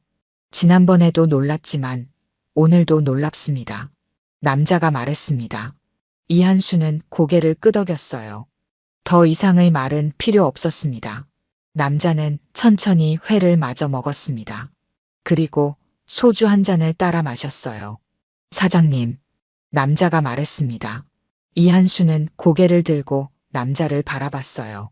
지난번에도 놀랐지만 오늘도 놀랍습니다. 남자가 말했습니다. 이한수는 고개를 끄덕였어요. 더 이상의 말은 필요 없었습니다. 남자는 천천히 회를 마저 먹었습니다. 그리고 소주 한 잔을 따라 마셨어요. 사장님, 남자가 말했습니다. 이한수는 고개를 들고 남자를 바라봤어요.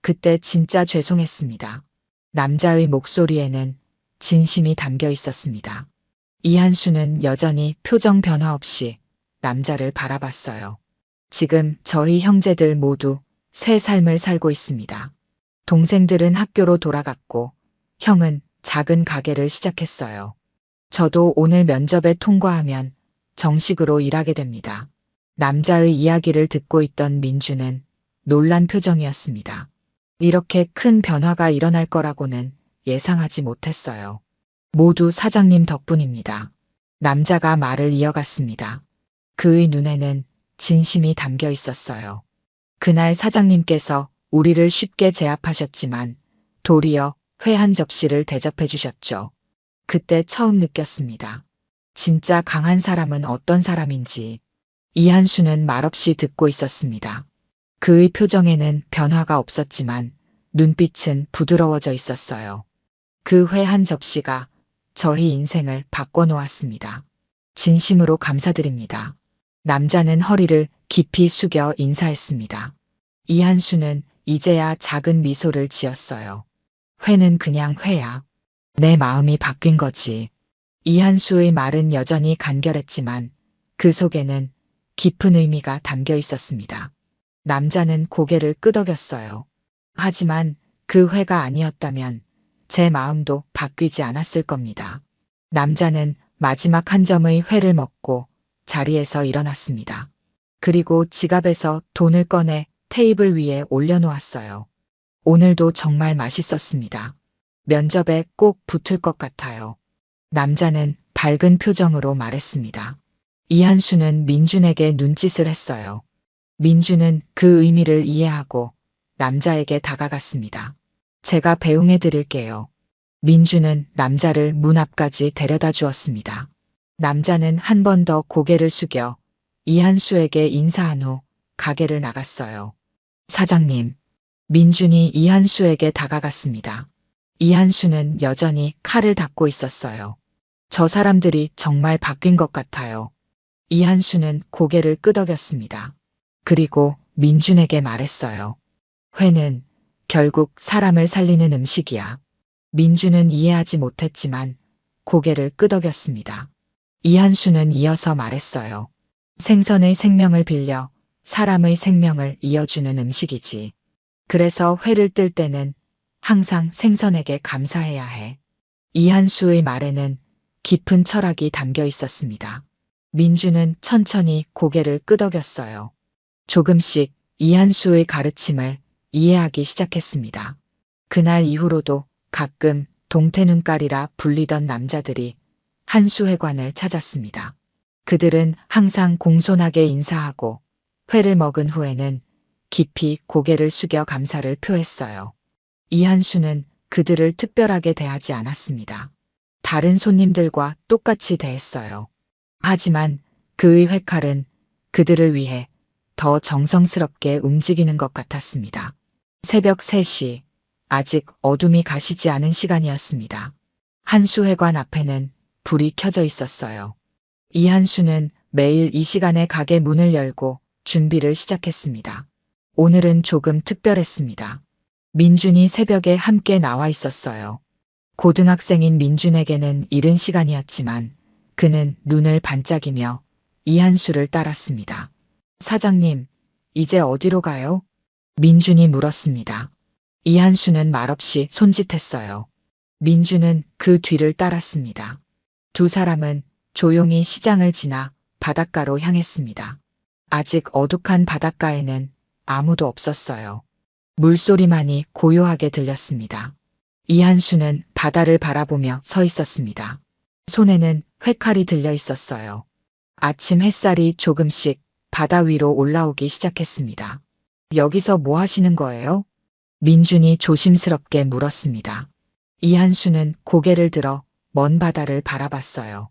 그때 진짜 죄송했습니다. 남자의 목소리에는 진심이 담겨 있었습니다. 이한수는 여전히 표정 변화 없이 남자를 바라봤어요. 지금 저희 형제들 모두 새 삶을 살고 있습니다. 동생들은 학교로 돌아갔고 형은 작은 가게를 시작했어요. 저도 오늘 면접에 통과하면 정식으로 일하게 됩니다. 남자의 이야기를 듣고 있던 민주는 놀란 표정이었습니다. 이렇게 큰 변화가 일어날 거라고는 예상하지 못했어요. 모두 사장님 덕분입니다. 남자가 말을 이어갔습니다. 그의 눈에는 진심이 담겨 있었어요. 그날 사장님께서 우리를 쉽게 제압하셨지만 도리어 회 한 접시를 대접해 주셨죠. 그때 처음 느꼈습니다. 진짜 강한 사람은 어떤 사람인지. 이한수는 말없이 듣고 있었습니다. 그의 표정에는 변화가 없었지만 눈빛은 부드러워져 있었어요. 그 회 한 접시가 저희 인생을 바꿔놓았습니다. 진심으로 감사드립니다. 남자는 허리를 깊이 숙여 인사했습니다. 이한수는 이제야 작은 미소를 지었어요. 회는 그냥 회야. 내 마음이 바뀐 거지. 이한수의 말은 여전히 간결했지만 그 속에는 깊은 의미가 담겨 있었습니다. 남자는 고개를 끄덕였어요. 하지만 그 회가 아니었다면 제 마음도 바뀌지 않았을 겁니다. 남자는 마지막 한 점의 회를 먹고 자리에서 일어났습니다. 그리고 지갑에서 돈을 꺼내 테이블 위에 올려놓았어요. 오늘도 정말 맛있었습니다. 면접에 꼭 붙을 것 같아요. 남자는 밝은 표정으로 말했습니다. 이한수는 민준에게 눈짓을 했어요. 민준은 그 의미를 이해하고 남자에게 다가갔습니다. 제가 배웅해 드릴게요. 민준은 남자를 문 앞까지 데려다 주었습니다. 남자는 한 번 더 고개를 숙여 이한수에게 인사한 후 가게를 나갔어요. 사장님, 민준이 이한수에게 다가갔습니다. 이한수는 여전히 칼을 닫고 있었어요. 저 사람들이 정말 바뀐 것 같아요. 이한수는 고개를 끄덕였습니다. 그리고 민준에게 말했어요. 회는 결국 사람을 살리는 음식이야. 민준은 이해하지 못했지만 고개를 끄덕였습니다. 이한수는 이어서 말했어요. 생선의 생명을 빌려 사람의 생명을 이어주는 음식이지. 그래서 회를 뜰 때는 항상 생선에게 감사해야 해. 이한수의 말에는 깊은 철학이 담겨 있었습니다. 민주는 천천히 고개를 끄덕였어요. 조금씩 이한수의 가르침을 이해하기 시작했습니다. 그날 이후로도 가끔 동태눈깔이라 불리던 남자들이 한수회관을 찾았습니다. 그들은 항상 공손하게 인사하고 회를 먹은 후에는 깊이 고개를 숙여 감사를 표했어요. 이한수는 그들을 특별하게 대하지 않았습니다. 다른 손님들과 똑같이 대했어요. 하지만 그의 회칼은 그들을 위해 더 정성스럽게 움직이는 것 같았습니다. 새벽 3시, 아직 어둠이 가시지 않은 시간이었습니다. 한수회관 앞에는 불이 켜져 있었어요. 이한수는 매일 이 시간에 가게 문을 열고 준비를 시작했습니다. 오늘은 조금 특별했습니다. 민준이 새벽에 함께 나와 있었어요. 고등학생인 민준에게는 이른 시간이었지만 그는 눈을 반짝이며 이한수를 따랐습니다. 사장님, 이제 어디로 가요? 민준이 물었습니다. 이한수는 말없이 손짓했어요. 민준은 그 뒤를 따랐습니다. 두 사람은 조용히 시장을 지나 바닷가로 향했습니다. 아직 어둑한 바닷가에는 아무도 없었어요. 물소리만이 고요하게 들렸습니다. 이한수는 바다를 바라보며 서 있었습니다. 손에는 회칼이 들려 있었어요. 아침 햇살이 조금씩 바다 위로 올라오기 시작했습니다. 여기서 뭐 하시는 거예요? 민준이 조심스럽게 물었습니다. 이한수는 고개를 들어 먼 바다를 바라봤어요.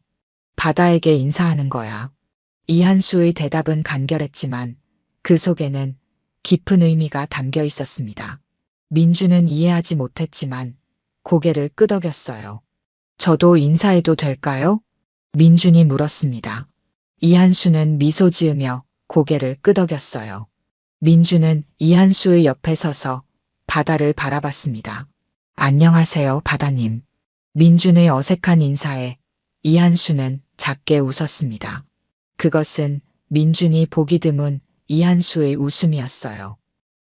바다에게 인사하는 거야. 이한수의 대답은 간결했지만 그 속에는 깊은 의미가 담겨 있었습니다. 민준은 이해하지 못했지만 고개를 끄덕였어요. 저도 인사해도 될까요? 민준이 물었습니다. 이한수는 미소 지으며 고개를 끄덕였어요. 민준은 이한수의 옆에 서서 바다를 바라봤습니다. 안녕하세요, 바다님. 민준의 어색한 인사에 이한수는 작게 웃었습니다. 그것은 민준이 보기 드문 이한수의 웃음이었어요.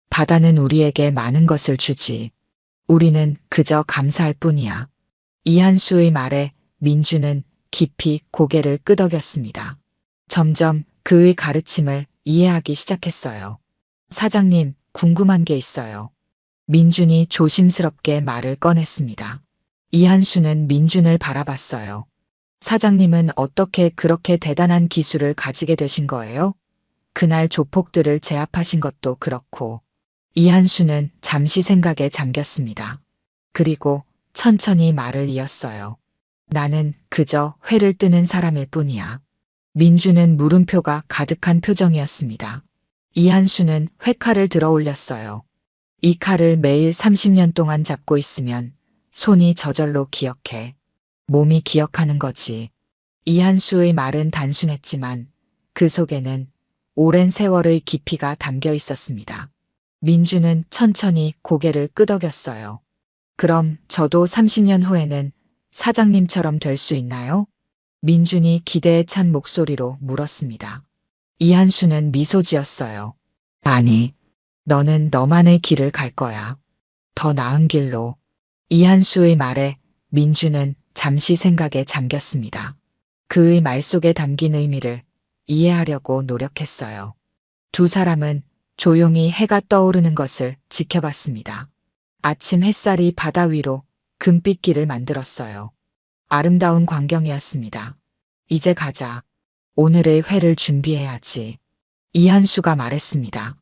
바다는 우리에게 많은 것을 주지. 우리는 그저 감사할 뿐이야. 이한수의 말에 민준은 깊이 고개를 끄덕였습니다. 점점 그의 가르침을 이해하기 시작했어요. 사장님, 궁금한 게 있어요. 민준이 조심스럽게 말을 꺼냈습니다. 이한수는 민준을 바라봤어요. 사장님은 어떻게 그렇게 대단한 기술을 가지게 되신 거예요? 그날 조폭들을 제압하신 것도 그렇고. 이한수는 잠시 생각에 잠겼습니다. 그리고 천천히 말을 이었어요. 나는 그저 회를 뜨는 사람일 뿐이야. 민준은 물음표가 가득한 표정이었습니다. 이한수는 회칼을 들어 올렸어요. 이 칼을 매일 30년 동안 잡고 있으면 손이 저절로 기억해. 몸이 기억하는 거지. 이한수의 말은 단순했지만 그 속에는 오랜 세월의 깊이가 담겨 있었습니다. 민준은 천천히 고개를 끄덕였어요. 그럼 저도 30년 후에는 사장님처럼 될 수 있나요? 민준이 기대에 찬 목소리로 물었습니다. 이한수는 미소 지었어요. 아니, 너는 너만의 길을 갈 거야. 더 나은 길로. 이한수의 말에 민준은 잠시 생각에 잠겼습니다. 그의 말 속에 담긴 의미를 이해하려고 노력했어요. 두 사람은 조용히 해가 떠오르는 것을 지켜봤습니다. 아침 햇살이 바다 위로 금빛길을 만들었어요. 아름다운 광경이었습니다. 이제 가자. 오늘의 회를 준비해야지. 이한수가 말했습니다.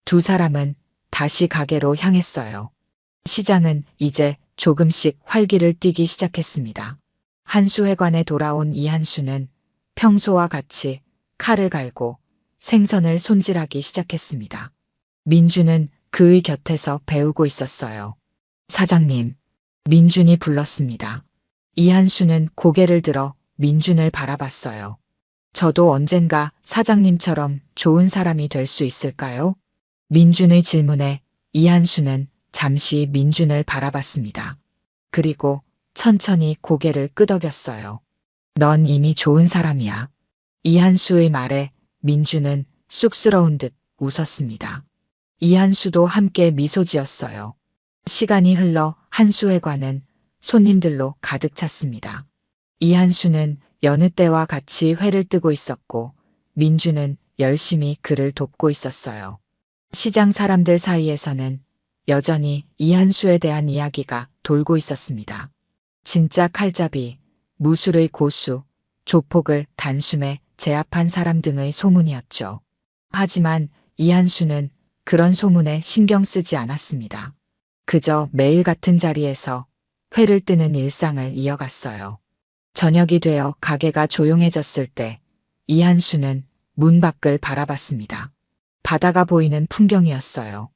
두 사람은 다시 가게로 향했어요. 시장은 이제 조금씩 활기를 띠기 시작했습니다. 한수회관에 돌아온 이한수는 평소와 같이 칼을 갈고 생선을 손질하기 시작했습니다. 민준은 그의 곁에서 배우고 있었어요. 사장님, 민준이 불렀습니다. 이한수는 고개를 들어 민준을 바라봤어요. 저도 언젠가 사장님처럼 좋은 사람이 될 수 있을까요? 민준의 질문에 이한수는 잠시 민준을 바라봤습니다. 그리고 천천히 고개를 끄덕였어요. 넌 이미 좋은 사람이야. 이한수의 말에 민준은 쑥스러운 듯 웃었습니다. 이한수도 함께 미소 지었어요. 시간이 흘러 한수회관은 손님들로 가득 찼습니다. 이한수는 여느 때와 같이 회를 뜨고 있었고 민준은 열심히 그를 돕고 있었어요. 시장 사람들 사이에서는 여전히 이한수에 대한 이야기가 돌고 있었습니다. 진짜 칼잡이, 무술의 고수, 조폭을 단숨에 제압한 사람 등의 소문이었죠. 하지만 이한수는 그런 소문에 신경 쓰지 않았습니다. 그저 매일 같은 자리에서 회를 뜨는 일상을 이어갔어요. 저녁이 되어 가게가 조용해졌을 때 이한수는 문 밖을 바라봤습니다. 바다가 보이는 풍경이었어요.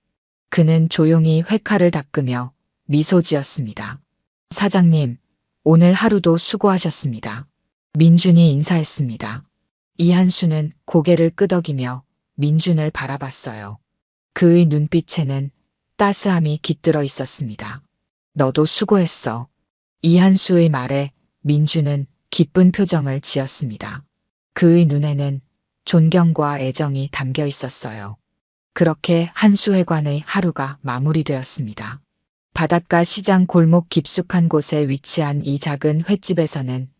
그는 조용히 회칼을 닦으며 미소 지었습니다. 사장님, 오늘 하루도 수고하셨습니다. 민준이 인사했습니다. 이한수는 고개를 끄덕이며 민준을 바라봤어요. 그의 눈빛에는 따스함이 깃들어 있었습니다. 너도 수고했어. 이한수의 말에 민준은 기쁜 표정을 지었습니다. 그의 눈에는 존경과 애정이 담겨 있었어요. 그렇게 한수회관의 하루가 마무리되었습니다. 바닷가 시장 골목 깊숙한 곳에 위치한 이 작은 횟집에서는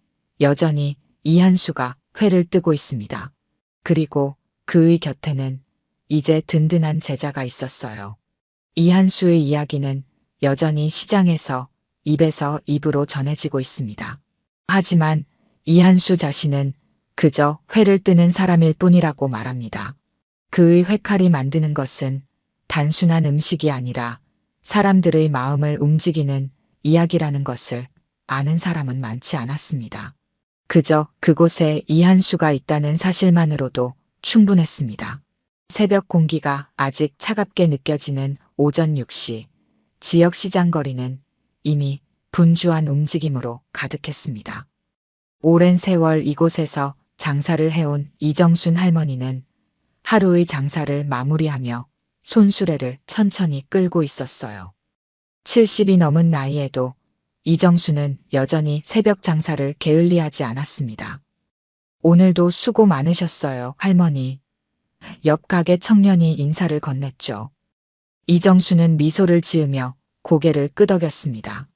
여전히 이한수가 회를 뜨고 있습니다. 그리고 그의 곁에는 이제 든든한 제자가 있었어요. 이한수의 이야기는 여전히 시장에서 입에서 입으로 전해지고 있습니다. 하지만 이한수 자신은 그저 회를 뜨는 사람일 뿐이라고 말합니다. 그의 회칼이 만드는 것은 단순한 음식이 아니라 사람들의 마음을 움직이는 이야기라는 것을 아는 사람은 많지 않았습니다. 그저 그곳에 이한수가 있다는 사실만으로도 충분했습니다. 새벽 공기가 아직 차갑게 느껴지는 오전 6시, 지역 시장 거리는 이미 분주한 움직임으로 가득했습니다. 오랜 세월 이곳에서 장사를 해온 이정순 할머니는 하루의 장사를 마무리하며 손수레를 천천히 끌고 있었어요. 70이 넘은 나이에도 이정순은 여전히 새벽 장사를 게을리하지 않았습니다. 오늘도 수고 많으셨어요, 할머니. 옆 가게 청년이 인사를 건넸죠. 이정순은 미소를 지으며 고개를 끄덕였습니다.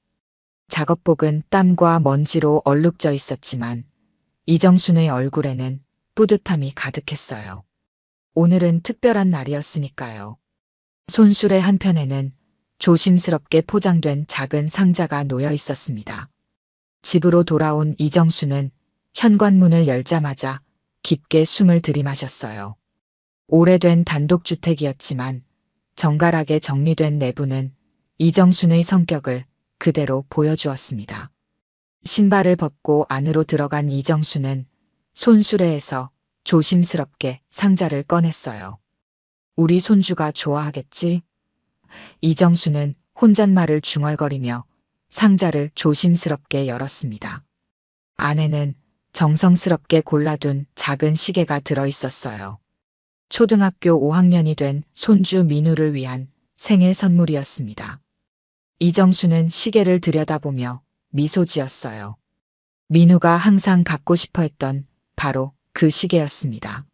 작업복은 땀과 먼지로 얼룩져 있었지만 이정순의 얼굴에는 뿌듯함이 가득했어요. 오늘은 특별한 날이었으니까요. 손수레 한편에는 조심스럽게 포장된 작은 상자가 놓여 있었습니다. 집으로 돌아온 이정수는 현관문을 열자마자 깊게 숨을 들이마셨어요. 오래된 단독주택이었지만 정갈하게 정리된 내부는 이정순의 성격을 그대로 보여주었습니다. 신발을 벗고 안으로 들어간 이정수는 손수레에서 조심스럽게 상자를 꺼냈어요. 우리 손주가 좋아하겠지? 이정수는 혼잣말을 중얼거리며 상자를 조심스럽게 열었습니다. 안에는 정성스럽게 골라둔 작은 시계가 들어 있었어요. 초등학교 5학년이 된 손주 민우를 위한 생일 선물이었습니다. 이정수는 시계를 들여다보며 미소 지었어요. 민우가 항상 갖고 싶어 했던 바로 그 시계였습니다.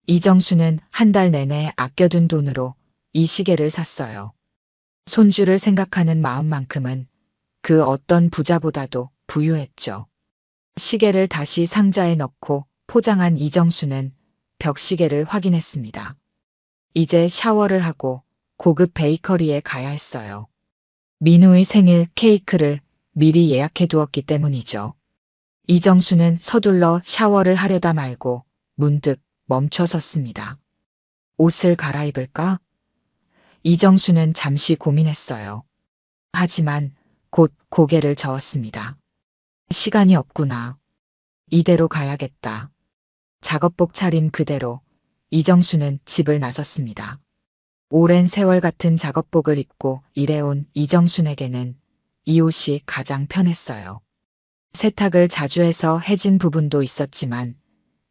이정수는 한 달 내내 아껴둔 돈으로 이 시계를 샀어요. 손주를 생각하는 마음만큼은 그 어떤 부자보다도 부유했죠. 시계를 다시 상자에 넣고 포장한 이정수는 벽시계를 확인했습니다. 이제 샤워를 하고 고급 베이커리에 가야 했어요. 민우의 생일 케이크를 미리 예약해 두었기 때문이죠. 이정수는 서둘러 샤워를 하려다 말고 문득 멈춰 섰습니다. 옷을 갈아입을까? 이정수는 잠시 고민했어요. 하지만 곧 고개를 저었습니다. 시간이 없구나. 이대로 가야겠다. 작업복 차림 그대로 이정수는 집을 나섰습니다. 오랜 세월 같은 작업복을 입고 일해온 이정순에게는 이 옷이 가장 편했어요. 세탁을 자주 해서 해진 부분도 있었지만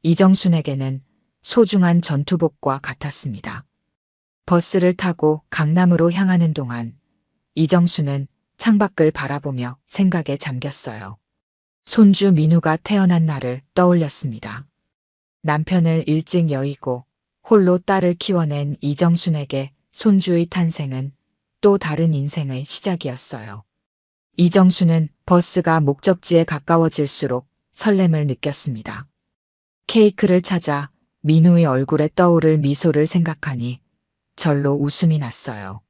이정순에게는 소중한 전투복과 같았습니다. 버스를 타고 강남으로 향하는 동안 이정수는 창밖을 바라보며 생각에 잠겼어요. 손주 민우가 태어난 날을 떠올렸습니다. 남편을 일찍 여의고 홀로 딸을 키워낸 이정순에게 손주의 탄생은 또 다른 인생의 시작이었어요. 이정수는 버스가 목적지에 가까워질수록 설렘을 느꼈습니다. 케이크를 찾아 민우의 얼굴에 떠오를 미소를 생각하니 절로 웃음이 났어요.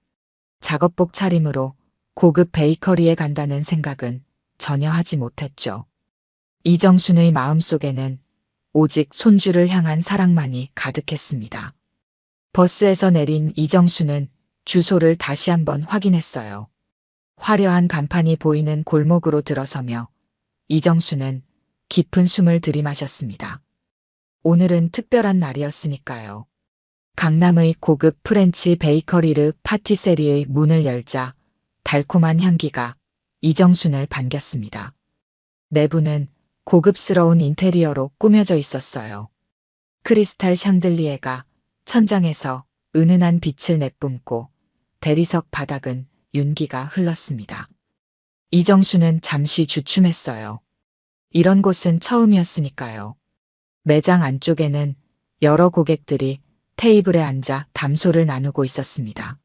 작업복 차림으로 고급 베이커리에 간다는 생각은 전혀 하지 못했죠. 이정순의 마음속에는 오직 손주를 향한 사랑만이 가득했습니다. 버스에서 내린 이정수는 주소를 다시 한번 확인했어요. 화려한 간판이 보이는 골목으로 들어서며 이정수는 깊은 숨을 들이마셨습니다. 오늘은 특별한 날이었으니까요. 강남의 고급 프렌치 베이커리르 파티세리의 문을 열자 달콤한 향기가 이정순을 반겼습니다. 내부는 고급스러운 인테리어로 꾸며져 있었어요. 크리스탈 샹들리에가 천장에서 은은한 빛을 내뿜고 대리석 바닥은 윤기가 흘렀습니다. 이정수는 잠시 주춤했어요. 이런 곳은 처음이었으니까요. 매장 안쪽에는 여러 고객들이 테이블에 앉아 담소를 나누고 있었습니다.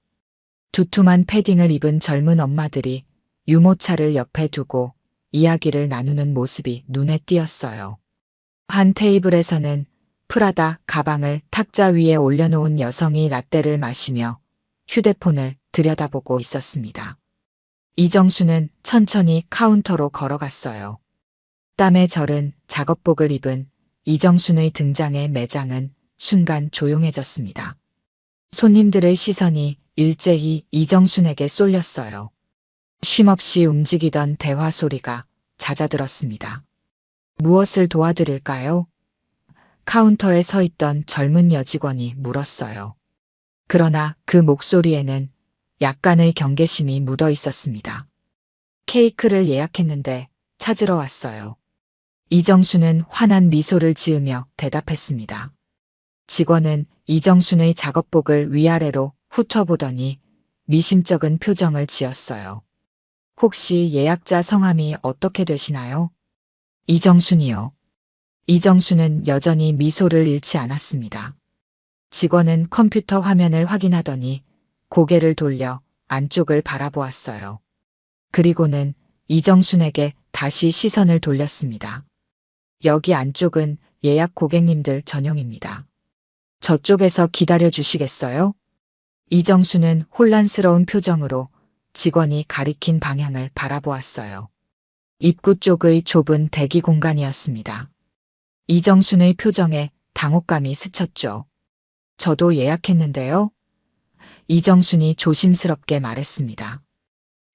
두툼한 패딩을 입은 젊은 엄마들이 유모차를 옆에 두고 이야기를 나누는 모습이 눈에 띄었어요. 한 테이블에서는 프라다 가방을 탁자 위에 올려놓은 여성이 라떼를 마시며 휴대폰을 들여다보고 있었습니다. 이정수는 천천히 카운터로 걸어갔어요. 땀에 절은 작업복을 입은 이정순의 등장에 매장은 순간 조용해졌습니다. 손님들의 시선이 일제히 이정순에게 쏠렸어요. 쉼없이 움직이던 대화 소리가 잦아들었습니다. 무엇을 도와드릴까요? 카운터에 서 있던 젊은 여직원이 물었어요. 그러나 그 목소리에는 약간의 경계심이 묻어 있었습니다. 케이크를 예약했는데 찾으러 왔어요. 이정순은 환한 미소를 지으며 대답했습니다. 직원은 이정순의 작업복을 위아래로 훑어보더니 미심쩍은 표정을 지었어요. 혹시 예약자 성함이 어떻게 되시나요? 이정순이요. 이정순은 여전히 미소를 잃지 않았습니다. 직원은 컴퓨터 화면을 확인하더니 고개를 돌려 안쪽을 바라보았어요. 그리고는 이정순에게 다시 시선을 돌렸습니다. 여기 안쪽은 예약 고객님들 전용입니다. 저쪽에서 기다려 주시겠어요? 이정순은 혼란스러운 표정으로 직원이 가리킨 방향을 바라보았어요. 입구 쪽의 좁은 대기 공간이었습니다. 이정순의 표정에 당혹감이 스쳤죠. 저도 예약했는데요. 이정순이 조심스럽게 말했습니다.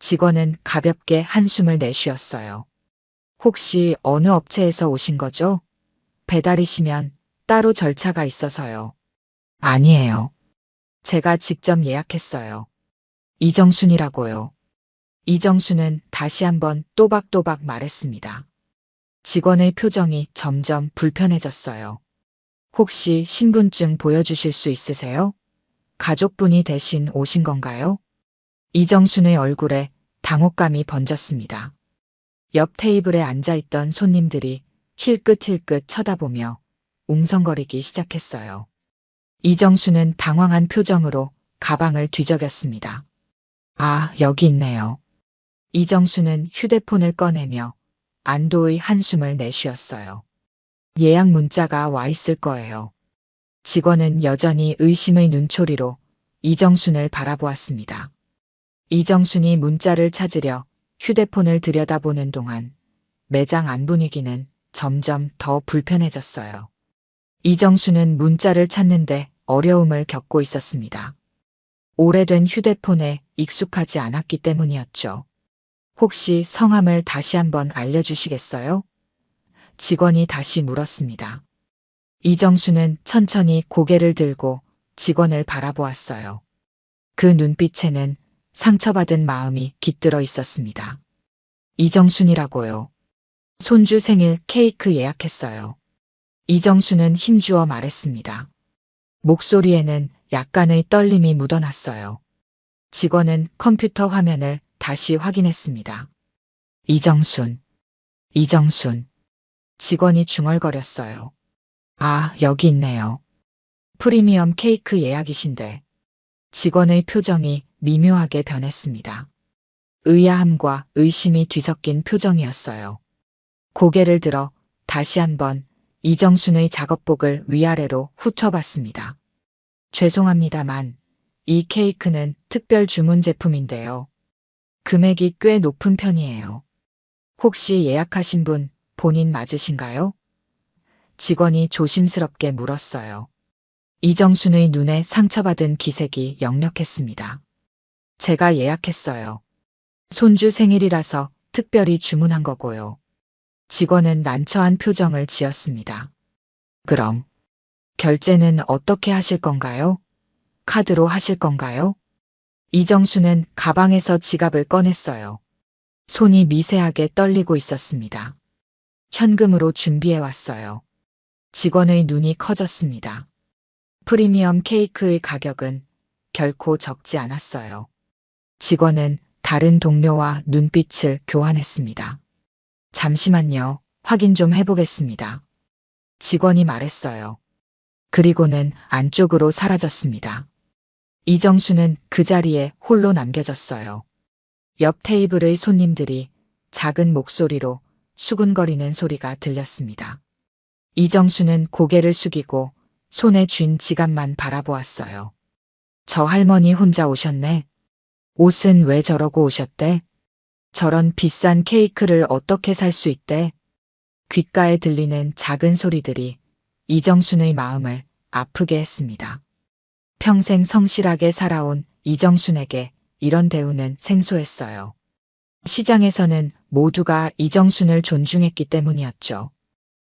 직원은 가볍게 한숨을 내쉬었어요. 혹시 어느 업체에서 오신 거죠? 배달이시면 따로 절차가 있어서요. 아니에요. 제가 직접 예약했어요. 이정순이라고요. 이정순은 다시 한번 또박또박 말했습니다. 직원의 표정이 점점 불편해졌어요. 혹시 신분증 보여주실 수 있으세요? 가족분이 대신 오신 건가요? 이정순의 얼굴에 당혹감이 번졌습니다. 옆 테이블에 앉아있던 손님들이 힐끗힐끗 쳐다보며 웅성거리기 시작했어요. 이정순은 당황한 표정으로 가방을 뒤적였습니다. 아, 여기 있네요. 이정순은 휴대폰을 꺼내며 안도의 한숨을 내쉬었어요. 예약 문자가 와 있을 거예요. 직원은 여전히 의심의 눈초리로 이정순을 바라보았습니다. 이정순이 문자를 찾으려 휴대폰을 들여다보는 동안 매장 안 분위기는 점점 더 불편해졌어요. 이정순은 문자를 찾는데 어려움을 겪고 있었습니다. 오래된 휴대폰에 익숙하지 않았기 때문이었죠. 혹시 성함을 다시 한번 알려주시겠어요? 직원이 다시 물었습니다. 이정순은 천천히 고개를 들고 직원을 바라보았어요. 그 눈빛에는 상처받은 마음이 깃들어 있었습니다. 이정순이라고요. 손주 생일 케이크 예약했어요. 이정순은 힘주어 말했습니다. 목소리에는 약간의 떨림이 묻어났어요. 직원은 컴퓨터 화면을 다시 확인했습니다. 이정순. 직원이 중얼거렸어요. 아, 여기 있네요. 프리미엄 케이크 예약이신데. 직원의 표정이 미묘하게 변했습니다. 의아함과 의심이 뒤섞인 표정이었어요. 고개를 들어 다시 한번 이정순의 작업복을 위아래로 훑어봤습니다. 죄송합니다만 이 케이크는 특별 주문 제품인데요. 금액이 꽤 높은 편이에요. 혹시 예약하신 분 본인 맞으신가요? 직원이 조심스럽게 물었어요. 이정순의 눈에 상처받은 기색이 역력했습니다. 제가 예약했어요. 손주 생일이라서 특별히 주문한 거고요. 직원은 난처한 표정을 지었습니다. 그럼 결제는 어떻게 하실 건가요? 카드로 하실 건가요? 이정순은 가방에서 지갑을 꺼냈어요. 손이 미세하게 떨리고 있었습니다. 현금으로 준비해 왔어요. 직원의 눈이 커졌습니다. 프리미엄 케이크의 가격은 결코 적지 않았어요. 직원은 다른 동료와 눈빛을 교환했습니다. 잠시만요. 확인 좀 해보겠습니다. 직원이 말했어요. 그리고는 안쪽으로 사라졌습니다. 이정순은 그 자리에 홀로 남겨졌어요. 옆 테이블의 손님들이 작은 목소리로 수군거리는 소리가 들렸습니다. 이정순은 고개를 숙이고 손에 쥔 지갑만 바라보았어요. 저 할머니 혼자 오셨네. 옷은 왜 저러고 오셨대? 저런 비싼 케이크를 어떻게 살 수 있대? 귓가에 들리는 작은 소리들이 이정순의 마음을 아프게 했습니다. 평생 성실하게 살아온 이정순에게 이런 대우는 생소했어요. 시장에서는 모두가 이정순을 존중했기 때문이었죠.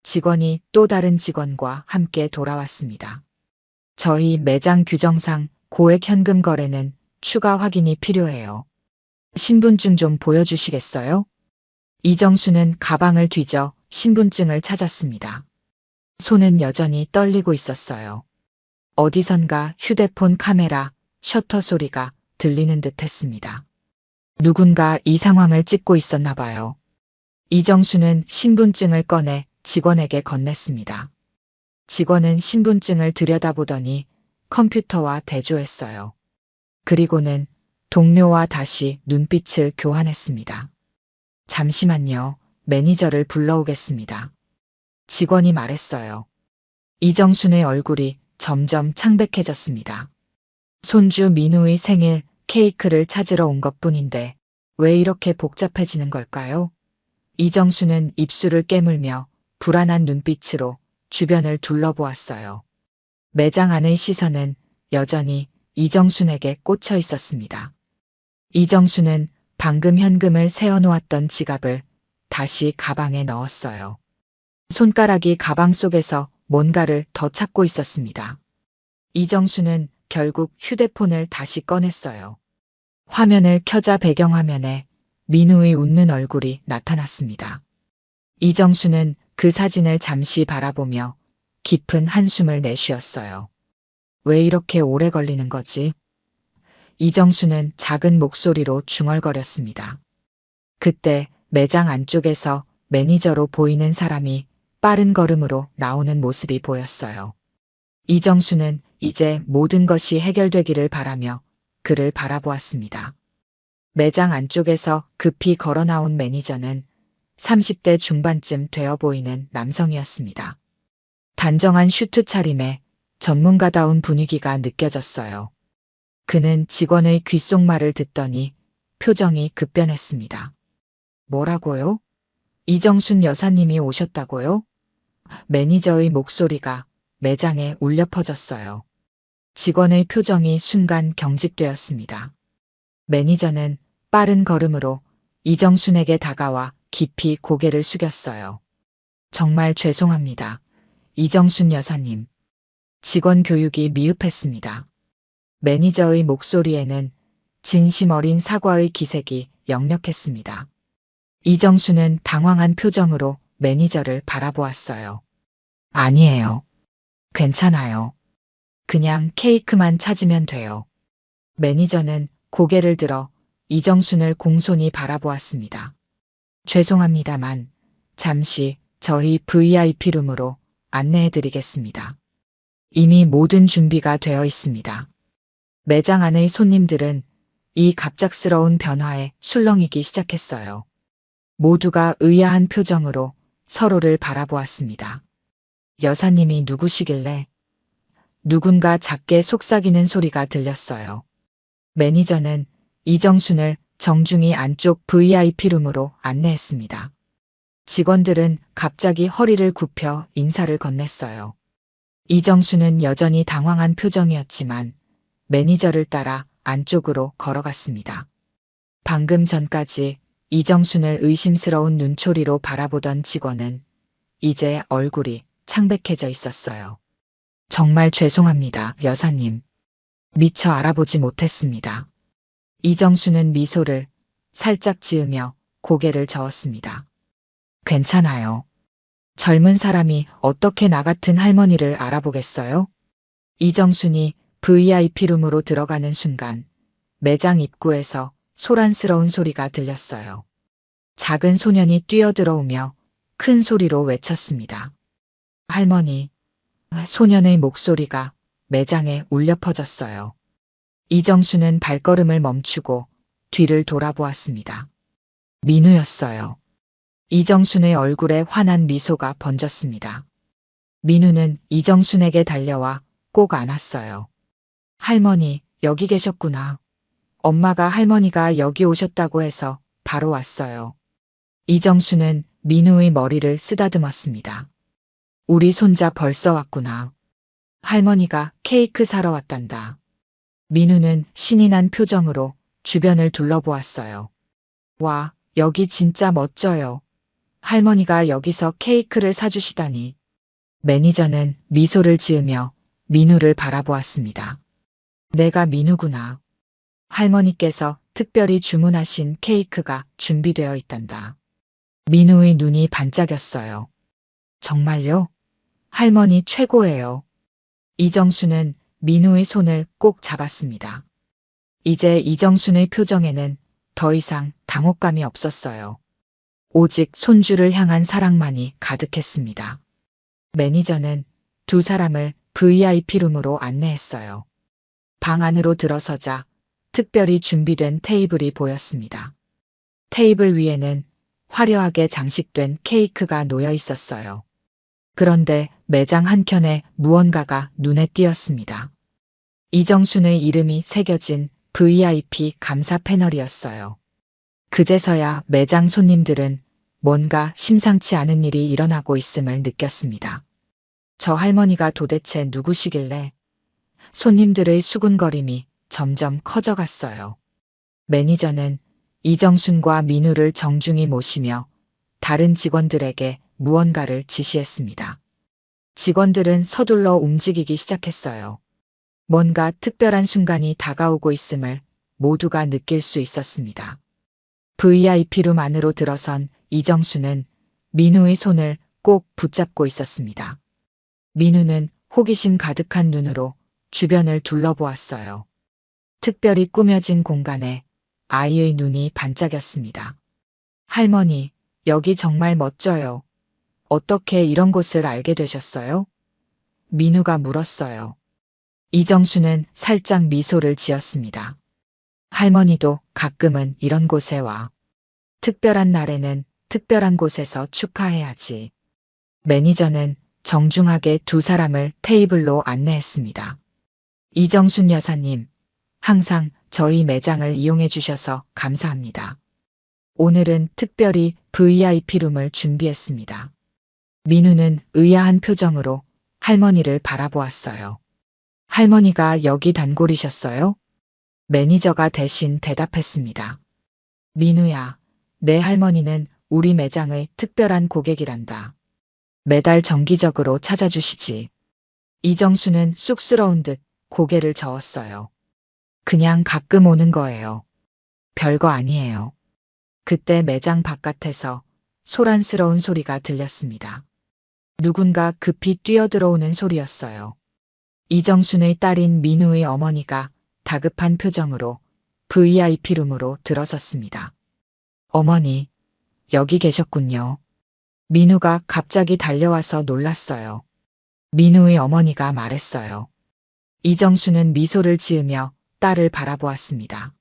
직원이 또 다른 직원과 함께 돌아왔습니다. 저희 매장 규정상 고액 현금 거래는 추가 확인이 필요해요. 신분증 좀 보여주시겠어요? 이정수는 가방을 뒤져 신분증을 찾았습니다. 손은 여전히 떨리고 있었어요. 어디선가 휴대폰 카메라 셔터 소리가 들리는 듯 했습니다. 누군가 이 상황을 찍고 있었나 봐요. 이정수는 신분증을 꺼내 직원에게 건넸습니다. 직원은 신분증을 들여다보더니 컴퓨터와 대조했어요. 그리고는 동료와 다시 눈빛을 교환했습니다. 잠시만요. 매니저를 불러오겠습니다. 직원이 말했어요. 이정순의 얼굴이 점점 창백해졌습니다. 손주 민우의 생일 케이크를 찾으러 온 것뿐인데 왜 이렇게 복잡해지는 걸까요? 이정수는 입술을 깨물며 불안한 눈빛으로 주변을 둘러보았어요. 매장 안의 시선은 여전히 이정순에게 꽂혀 있었습니다. 이정수는 방금 현금을 세어놓았던 지갑을 다시 가방에 넣었어요. 손가락이 가방 속에서 뭔가를 더 찾고 있었습니다. 이정수는 결국 휴대폰을 다시 꺼냈어요. 화면을 켜자 배경화면에 민우의 웃는 얼굴이 나타났습니다. 이정수는 그 사진을 잠시 바라보며 깊은 한숨을 내쉬었어요. 왜 이렇게 오래 걸리는 거지? 이정수는 작은 목소리로 중얼거렸습니다. 그때 매장 안쪽에서 매니저로 보이는 사람이 빠른 걸음으로 나오는 모습이 보였어요. 이정수는 이제 모든 것이 해결되기를 바라며 그를 바라보았습니다. 매장 안쪽에서 급히 걸어 나온 매니저는 30대 중반쯤 되어 보이는 남성이었습니다. 단정한 슈트 차림에 전문가다운 분위기가 느껴졌어요. 그는 직원의 귓속말을 듣더니 표정이 급변했습니다. 뭐라고요? 이정순 여사님이 오셨다고요? 매니저의 목소리가 매장에 울려 퍼졌어요. 직원의 표정이 순간 경직되었습니다. 매니저는 빠른 걸음으로 이정순에게 다가와 깊이 고개를 숙였어요. 정말 죄송합니다. 이정순 여사님. 직원 교육이 미흡했습니다. 매니저의 목소리에는 진심 어린 사과의 기색이 역력했습니다. 이정수는 당황한 표정으로 매니저를 바라보았어요. 아니에요. 괜찮아요. 그냥 케이크만 찾으면 돼요. 매니저는 고개를 들어 이정순을 공손히 바라보았습니다. 죄송합니다만 잠시 저희 VIP룸으로 안내해드리겠습니다. 이미 모든 준비가 되어 있습니다. 매장 안의 손님들은 이 갑작스러운 변화에 술렁이기 시작했어요. 모두가 의아한 표정으로 서로를 바라보았습니다. 여사님이 누구시길래? 누군가 작게 속삭이는 소리가 들렸어요. 매니저는 이정순을 정중히 안쪽 VIP룸으로 안내했습니다. 직원들은 갑자기 허리를 굽혀 인사를 건넸어요. 이정순은 여전히 당황한 표정이었지만 매니저를 따라 안쪽으로 걸어갔습니다. 방금 전까지 이정순을 의심스러운 눈초리로 바라보던 직원은 이제 얼굴이 창백해져 있었어요. 정말 죄송합니다, 여사님. 미처 알아보지 못했습니다. 이정순은 미소를 살짝 지으며 고개를 저었습니다. 괜찮아요. 젊은 사람이 어떻게 나 같은 할머니를 알아보겠어요? 이정순이 VIP룸으로 들어가는 순간 매장 입구에서 소란스러운 소리가 들렸어요. 작은 소년이 뛰어들어오며 큰 소리로 외쳤습니다. 할머니. 소년의 목소리가 매장에 울려 퍼졌어요. 이정수는 발걸음을 멈추고 뒤를 돌아보았습니다. 민우였어요. 이정순의 얼굴에 환한 미소가 번졌습니다. 민우는 이정순에게 달려와 꼭 안았어요. 할머니, 여기 계셨구나. 엄마가 할머니가 여기 오셨다고 해서 바로 왔어요. 이정수는 민우의 머리를 쓰다듬었습니다. 우리 손자 벌써 왔구나. 할머니가 케이크 사러 왔단다. 민우는 신이 난 표정으로 주변을 둘러보았어요. 와, 여기 진짜 멋져요. 할머니가 여기서 케이크를 사주시다니. 매니저는 미소를 지으며 민우를 바라보았습니다. 내가 민우구나. 할머니께서 특별히 주문하신 케이크가 준비되어 있단다. 민우의 눈이 반짝였어요. 정말요? 할머니 최고예요. 이정수는 민우의 손을 꼭 잡았습니다. 이제 이정순의 표정에는 더 이상 당혹감이 없었어요. 오직 손주를 향한 사랑만이 가득했습니다. 매니저는 두 사람을 VIP룸으로 안내했어요. 방 안으로 들어서자 특별히 준비된 테이블이 보였습니다. 테이블 위에는 화려하게 장식된 케이크가 놓여 있었어요. 그런데 매장 한켠에 무언가가 눈에 띄었습니다. 이정순의 이름이 새겨진 VIP 감사 패널이었어요. 그제서야 매장 손님들은 뭔가 심상치 않은 일이 일어나고 있음을 느꼈습니다. 저 할머니가 도대체 누구시길래? 손님들의 수군거림이 점점 커져갔어요. 매니저는 이정순과 민우를 정중히 모시며 다른 직원들에게 무언가를 지시했습니다. 직원들은 서둘러 움직이기 시작했어요. 뭔가 특별한 순간이 다가오고 있음을 모두가 느낄 수 있었습니다. VIP룸 안으로 들어선 이정수는 민우의 손을 꼭 붙잡고 있었습니다. 민우는 호기심 가득한 눈으로 주변을 둘러보았어요. 특별히 꾸며진 공간에 아이의 눈이 반짝였습니다. 할머니, 여기 정말 멋져요. 어떻게 이런 곳을 알게 되셨어요? 민우가 물었어요. 이정수는 살짝 미소를 지었습니다. 할머니도 가끔은 이런 곳에 와. 특별한 날에는 특별한 곳에서 축하해야지. 매니저는 정중하게 두 사람을 테이블로 안내했습니다. 이정순 여사님, 항상 저희 매장을 이용해 주셔서 감사합니다. 오늘은 특별히 VIP룸을 준비했습니다. 민우는 의아한 표정으로 할머니를 바라보았어요. 할머니가 여기 단골이셨어요? 매니저가 대신 대답했습니다. 민우야, 내 할머니는 우리 매장의 특별한 고객이란다. 매달 정기적으로 찾아주시지. 이정수는 쑥스러운 듯 고개를 저었어요. 그냥 가끔 오는 거예요. 별거 아니에요. 그때 매장 바깥에서 소란스러운 소리가 들렸습니다. 누군가 급히 뛰어들어오는 소리였어요. 이정순의 딸인 민우의 어머니가 다급한 표정으로 VIP룸으로 들어섰습니다. 어머니, 여기 계셨군요. 민우가 갑자기 달려와서 놀랐어요. 민우의 어머니가 말했어요. 이정수는 미소를 지으며 딸을 바라보았습니다.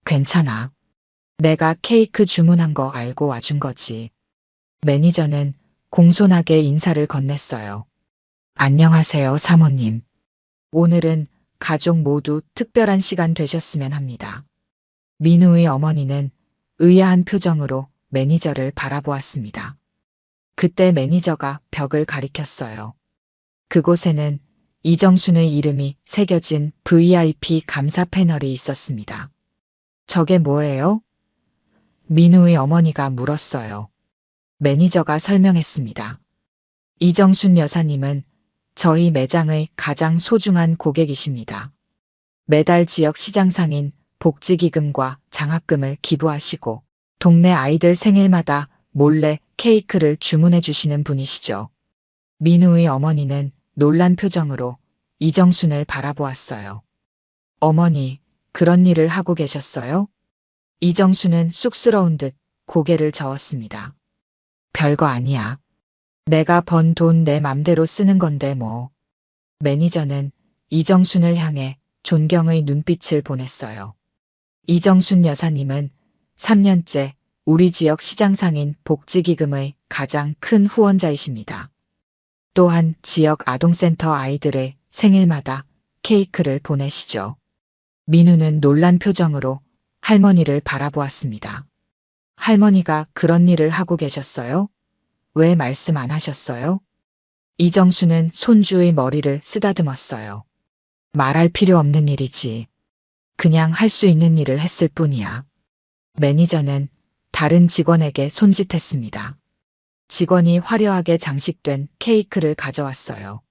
괜찮아. 내가 케이크 주문한 거 알고 와준 거지. 매니저는 공손하게 인사를 건넸어요. 안녕하세요, 사모님. 오늘은 가족 모두 특별한 시간 되셨으면 합니다. 민우의 어머니는 의아한 표정으로 매니저를 바라보았습니다. 그때 매니저가 벽을 가리켰어요. 그곳에는 이정순의 이름이 새겨진 VIP 감사 패널이 있었습니다. 저게 뭐예요? 민우의 어머니가 물었어요. 매니저가 설명했습니다. 이정순 여사님은 저희 매장의 가장 소중한 고객이십니다. 매달 지역 시장 상인 복지기금과 장학금을 기부하시고 동네 아이들 생일마다 몰래 케이크를 주문해 주시는 분이시죠. 민우의 어머니는 놀란 표정으로 이정순을 바라보았어요. 어머니, 그런 일을 하고 계셨어요? 이정순은 쑥스러운 듯 고개를 저었습니다. 별거 아니야. 내가 번 돈 내 맘대로 쓰는 건데 뭐. 매니저는 이정순을 향해 존경의 눈빛을 보냈어요. 이정순 여사님은 3년째 우리 지역 시장상인 복지기금의 가장 큰 후원자이십니다. 또한 지역 아동센터 아이들의 생일마다 케이크를 보내시죠. 민우는 놀란 표정으로 할머니를 바라보았습니다. 할머니가 그런 일을 하고 계셨어요? 왜 말씀 안 하셨어요? 이정수는 손주의 머리를 쓰다듬었어요. 말할 필요 없는 일이지. 그냥 할 수 있는 일을 했을 뿐이야. 매니저는 다른 직원에게 손짓했습니다. 직원이 화려하게 장식된 케이크를 가져왔어요.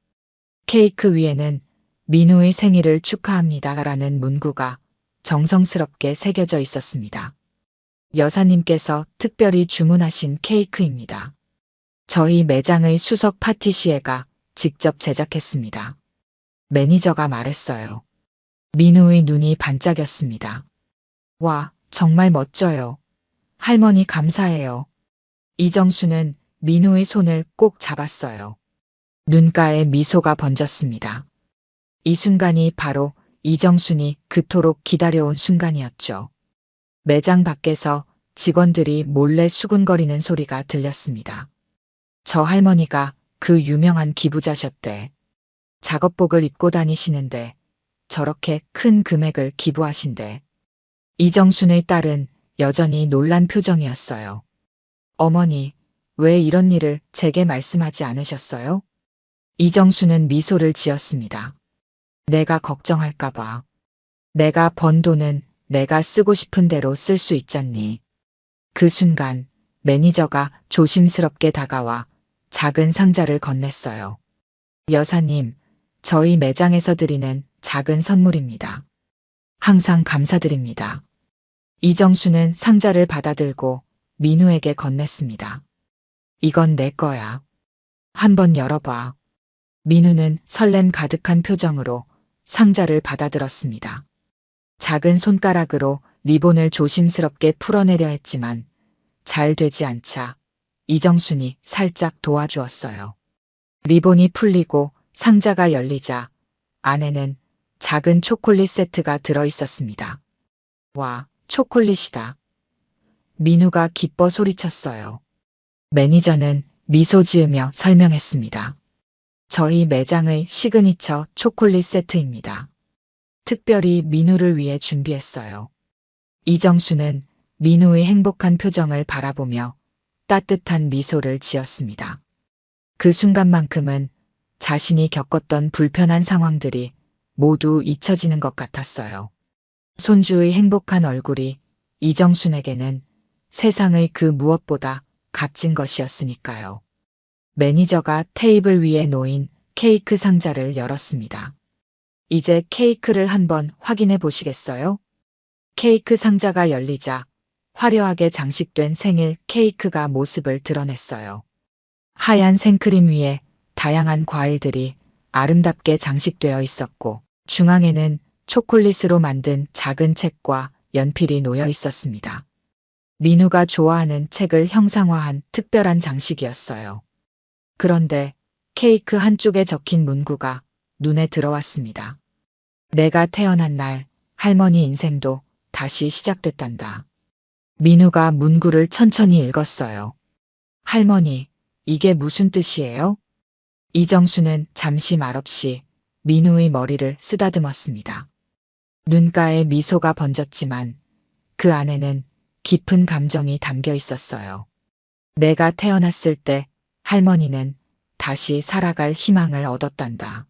케이크 위에는 민우의 생일을 축하합니다라는 문구가 정성스럽게 새겨져 있었습니다. 여사님께서 특별히 주문하신 케이크입니다. 저희 매장의 수석 파티시에가 직접 제작했습니다. 매니저가 말했어요. 민우의 눈이 반짝였습니다. 와, 정말 멋져요. 할머니 감사해요. 이정수는 민우의 손을 꼭 잡았어요. 눈가에 미소가 번졌습니다. 이 순간이 바로 이정순이 그토록 기다려온 순간이었죠. 매장 밖에서 직원들이 몰래 수군거리는 소리가 들렸습니다. 저 할머니가 그 유명한 기부자셨대. 작업복을 입고 다니시는데 저렇게 큰 금액을 기부하신대. 이정순의 딸은 여전히 놀란 표정이었어요. 어머니, 왜 이런 일을 제게 말씀하지 않으셨어요? 이정수는 미소를 지었습니다. 내가 걱정할까봐. 내가 번 돈은 내가 쓰고 싶은 대로 쓸 수 있잖니. 그 순간 매니저가 조심스럽게 다가와 작은 상자를 건넸어요. 여사님, 저희 매장에서 드리는 작은 선물입니다. 항상 감사드립니다. 이정수는 상자를 받아들고 민우에게 건넸습니다. 이건 내 거야. 한번 열어봐. 민우는 설렘 가득한 표정으로 상자를 받아들었습니다. 작은 손가락으로 리본을 조심스럽게 풀어내려 했지만 잘 되지 않자 이정순이 살짝 도와주었어요. 리본이 풀리고 상자가 열리자 안에는 작은 초콜릿 세트가 들어있었습니다. 와, 초콜릿이다. 민우가 기뻐 소리쳤어요. 매니저는 미소 지으며 설명했습니다. 저희 매장의 시그니처 초콜릿 세트입니다. 특별히 민우를 위해 준비했어요. 이정수는 민우의 행복한 표정을 바라보며 따뜻한 미소를 지었습니다. 그 순간만큼은 자신이 겪었던 불편한 상황들이 모두 잊혀지는 것 같았어요. 손주의 행복한 얼굴이 이정순에게는 세상의 그 무엇보다 값진 것이었으니까요. 매니저가 테이블 위에 놓인 케이크 상자를 열었습니다. 이제 케이크를 한번 확인해 보시겠어요? 케이크 상자가 열리자 화려하게 장식된 생일 케이크가 모습을 드러냈어요. 하얀 생크림 위에 다양한 과일들이 아름답게 장식되어 있었고 중앙에는 초콜릿으로 만든 작은 책과 연필이 놓여 있었습니다. 민우가 좋아하는 책을 형상화한 특별한 장식이었어요. 그런데 케이크 한쪽에 적힌 문구가 눈에 들어왔습니다. 내가 태어난 날 할머니 인생도 다시 시작됐단다. 민우가 문구를 천천히 읽었어요. 할머니, 이게 무슨 뜻이에요? 이정수는 잠시 말없이 민우의 머리를 쓰다듬었습니다. 눈가에 미소가 번졌지만 그 안에는 깊은 감정이 담겨 있었어요. 내가 태어났을 때 할머니는 다시 살아갈 희망을 얻었단다.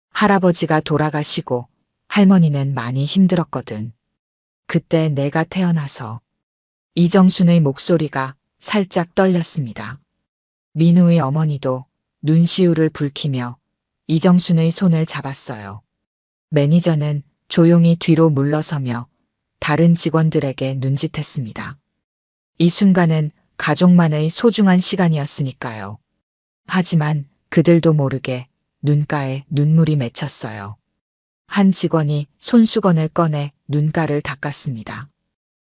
할아버지가 돌아가시고 할머니는 많이 힘들었거든. 그때 내가 태어나서 이정순의 목소리가 살짝 떨렸습니다. 민우의 어머니도 눈시울을 붉히며 이정순의 손을 잡았어요. 매니저는 조용히 뒤로 물러서며 다른 직원들에게 눈짓했습니다. 이 순간은 가족만의 소중한 시간이었으니까요. 하지만 그들도 모르게 눈가에 눈물이 맺혔어요. 한 직원이 손수건을 꺼내 눈가를 닦았습니다.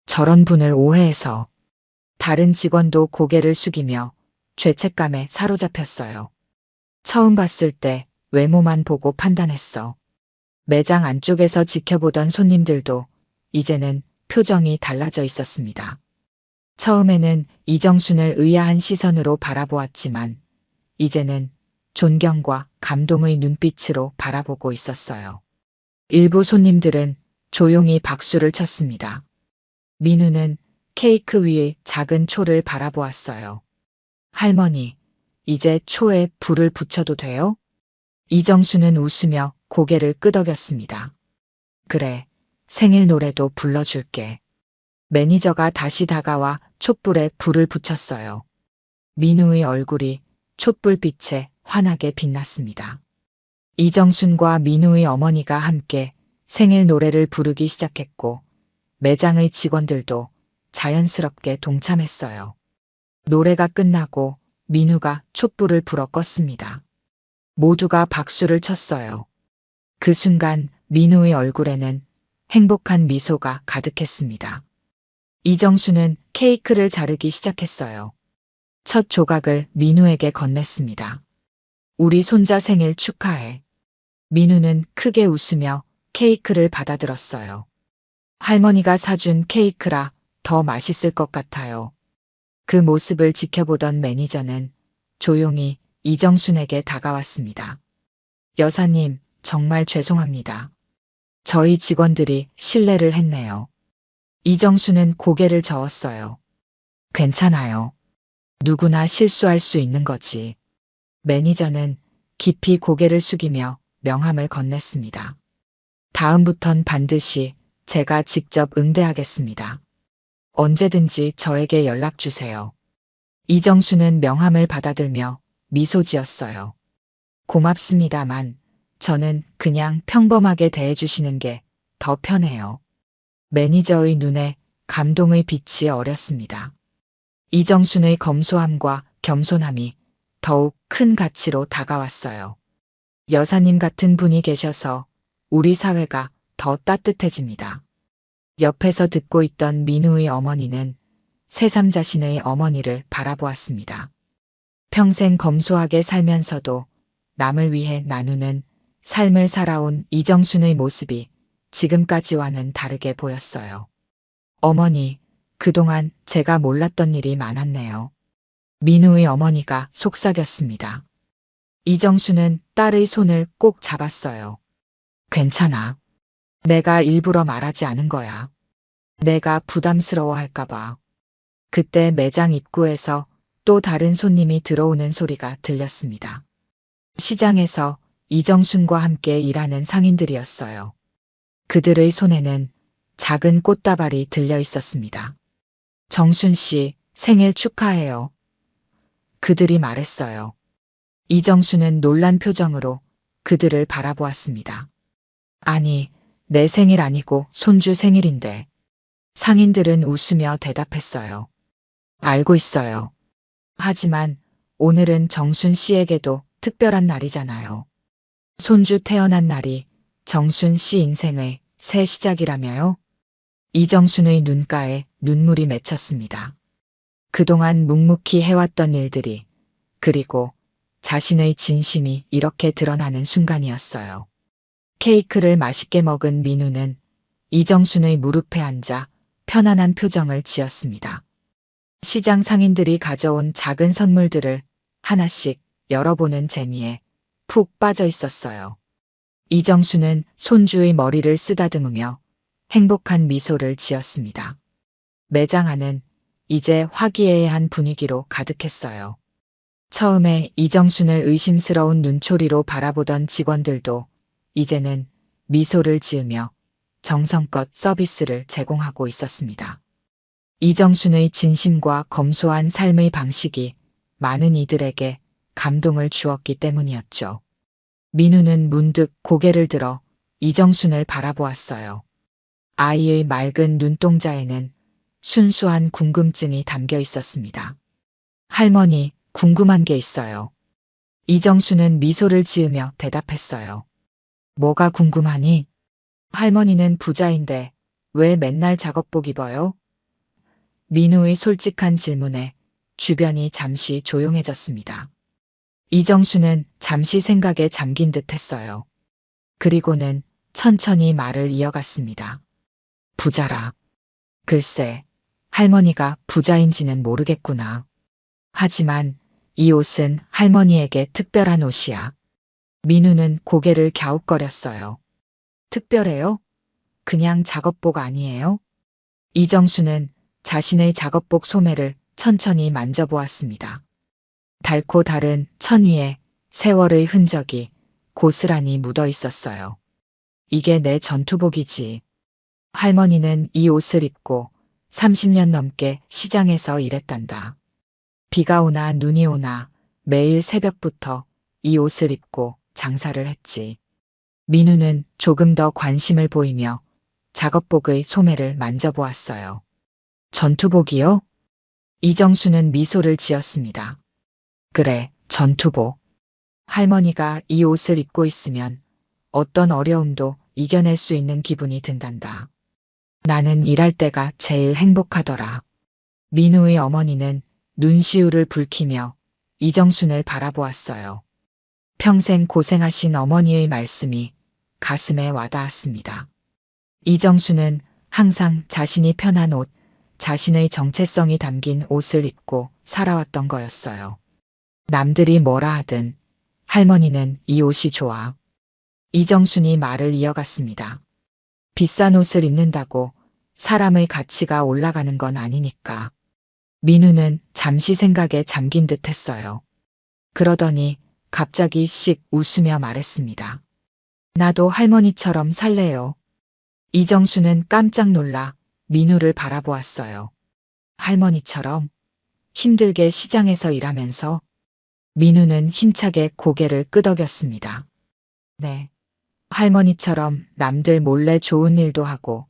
저런 분을 오해해서 다른 직원도 고개를 숙이며 죄책감에 사로잡혔어요. 처음 봤을 때 외모만 보고 판단했어. 매장 안쪽에서 지켜보던 손님들도 이제는 표정이 달라져 있었습니다. 처음에는 이정순을 의아한 시선으로 바라보았지만 이제는 존경과 감동의 눈빛으로 바라보고 있었어요. 일부 손님들은 조용히 박수를 쳤습니다. 민우는 케이크 위의 작은 초를 바라보았어요. 할머니, 이제 초에 불을 붙여도 돼요? 이정수는 웃으며 고개를 끄덕였습니다. 그래, 생일 노래도 불러줄게. 매니저가 다시 다가와 촛불에 불을 붙였어요. 민우의 얼굴이 촛불빛에 환하게 빛났습니다. 이정순과 민우의 어머니가 함께 생일 노래를 부르기 시작했고 매장의 직원들도 자연스럽게 동참했어요. 노래가 끝나고 민우가 촛불을 불어 껐습니다. 모두가 박수를 쳤어요. 그 순간 민우의 얼굴에는 행복한 미소가 가득했습니다. 이정수는 케이크를 자르기 시작했어요. 첫 조각을 민우에게 건넸습니다. 우리 손자 생일 축하해. 민우는 크게 웃으며 케이크를 받아들었어요. 할머니가 사준 케이크라 더 맛있을 것 같아요. 그 모습을 지켜보던 매니저는 조용히 이정순에게 다가왔습니다. 여사님, 정말 죄송합니다. 저희 직원들이 실례를 했네요. 이정수는 고개를 저었어요. 괜찮아요. 누구나 실수할 수 있는 거지. 매니저는 깊이 고개를 숙이며 명함을 건넸습니다. 다음부턴 반드시 제가 직접 응대하겠습니다. 언제든지 저에게 연락 주세요. 이정수는 명함을 받아들며 미소 지었어요. 고맙습니다만 저는 그냥 평범하게 대해주시는 게 더 편해요. 매니저의 눈에 감동의 빛이 어렸습니다. 이정순의 검소함과 겸손함이 더욱 큰 가치로 다가왔어요. 여사님 같은 분이 계셔서 우리 사회가 더 따뜻해집니다. 옆에서 듣고 있던 민우의 어머니는 새삼 자신의 어머니를 바라보았습니다. 평생 검소하게 살면서도 남을 위해 나누는 삶을 살아온 이정순의 모습이 지금까지와는 다르게 보였어요. 어머니, 그동안 제가 몰랐던 일이 많았네요. 민우의 어머니가 속삭였습니다. 이정수는 딸의 손을 꼭 잡았어요. 괜찮아. 내가 일부러 말하지 않은 거야. 내가 부담스러워할까봐. 그때 매장 입구에서 또 다른 손님이 들어오는 소리가 들렸습니다. 시장에서 이정순과 함께 일하는 상인들이었어요. 그들의 손에는 작은 꽃다발이 들려 있었습니다. 정순 씨, 생일 축하해요. 그들이 말했어요. 이정수는 놀란 표정으로 그들을 바라보았습니다. 아니, 내 생일 아니고 손주 생일인데. 상인들은 웃으며 대답했어요. 알고 있어요. 하지만 오늘은 정순 씨에게도 특별한 날이잖아요. 손주 태어난 날이 정순 씨 인생의 새 시작이라며요? 이정순의 눈가에 눈물이 맺혔습니다. 그동안 묵묵히 해왔던 일들이, 그리고 자신의 진심이 이렇게 드러나는 순간이었어요. 케이크를 맛있게 먹은 민우는 이정순의 무릎에 앉아 편안한 표정을 지었습니다. 시장 상인들이 가져온 작은 선물들을 하나씩 열어보는 재미에 푹 빠져 있었어요. 이정수는 손주의 머리를 쓰다듬으며 행복한 미소를 지었습니다. 매장 안은 이제 화기애애한 분위기로 가득했어요. 처음에 이정순을 의심스러운 눈초리로 바라보던 직원들도 이제는 미소를 지으며 정성껏 서비스를 제공하고 있었습니다. 이정순의 진심과 검소한 삶의 방식이 많은 이들에게 감동을 주었기 때문이었죠. 민우는 문득 고개를 들어 이정순을 바라보았어요. 아이의 맑은 눈동자에는 순수한 궁금증이 담겨 있었습니다. 할머니, 궁금한 게 있어요. 이정순은 미소를 지으며 대답했어요. 뭐가 궁금하니? 할머니는 부자인데 왜 맨날 작업복 입어요? 민우의 솔직한 질문에 주변이 잠시 조용해졌습니다. 이정수는 잠시 생각에 잠긴 듯 했어요. 그리고는 천천히 말을 이어갔습니다. 부자라. 글쎄, 할머니가 부자인지는 모르겠구나. 하지만 이 옷은 할머니에게 특별한 옷이야. 민우는 고개를 갸웃거렸어요. 특별해요? 그냥 작업복 아니에요? 이정수는 자신의 작업복 소매를 천천히 만져보았습니다. 닳고 다른 천 위에 세월의 흔적이 고스란히 묻어 있었어요. 이게 내 전투복이지. 할머니는 이 옷을 입고 30년 넘게 시장에서 일했단다. 비가 오나 눈이 오나 매일 새벽부터 이 옷을 입고 장사를 했지. 민우는 조금 더 관심을 보이며 작업복의 소매를 만져보았어요. 전투복이요? 이정수는 미소를 지었습니다. 그래, 전투복. 할머니가 이 옷을 입고 있으면 어떤 어려움도 이겨낼 수 있는 기분이 든단다. 나는 일할 때가 제일 행복하더라. 민우의 어머니는 눈시울을 붉히며 이정순을 바라보았어요. 평생 고생하신 어머니의 말씀이 가슴에 와닿았습니다. 이정수는 항상 자신이 편한 옷, 자신의 정체성이 담긴 옷을 입고 살아왔던 거였어요. 남들이 뭐라 하든 할머니는 이 옷이 좋아. 이정순이 말을 이어갔습니다. 비싼 옷을 입는다고 사람의 가치가 올라가는 건 아니니까. 민우는 잠시 생각에 잠긴 듯 했어요. 그러더니 갑자기 씩 웃으며 말했습니다. 나도 할머니처럼 살래요. 이정수는 깜짝 놀라 민우를 바라보았어요. 할머니처럼 힘들게 시장에서 일하면서 민우는 힘차게 고개를 끄덕였습니다. 네. 할머니처럼 남들 몰래 좋은 일도 하고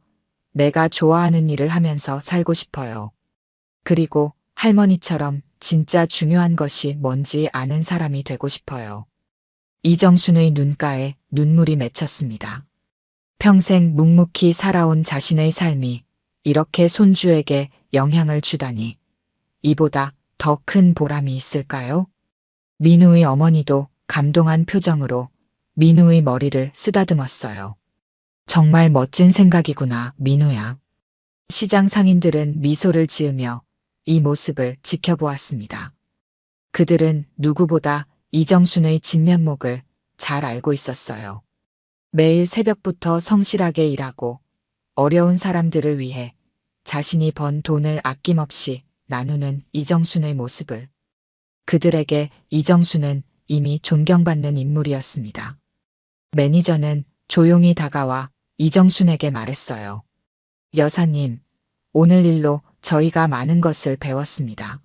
내가 좋아하는 일을 하면서 살고 싶어요. 그리고 할머니처럼 진짜 중요한 것이 뭔지 아는 사람이 되고 싶어요. 이정순의 눈가에 눈물이 맺혔습니다. 평생 묵묵히 살아온 자신의 삶이 이렇게 손주에게 영향을 주다니 이보다 더 큰 보람이 있을까요? 민우의 어머니도 감동한 표정으로 민우의 머리를 쓰다듬었어요. 정말 멋진 생각이구나, 민우야. 시장 상인들은 미소를 지으며 이 모습을 지켜보았습니다. 그들은 누구보다 이정순의 진면목을 잘 알고 있었어요. 매일 새벽부터 성실하게 일하고 어려운 사람들을 위해 자신이 번 돈을 아낌없이 나누는 이정순의 모습을. 그들에게 이정순은 이미 존경받는 인물이었습니다. 매니저는 조용히 다가와 이정순에게 말했어요. 여사님, 오늘 일로 저희가 많은 것을 배웠습니다.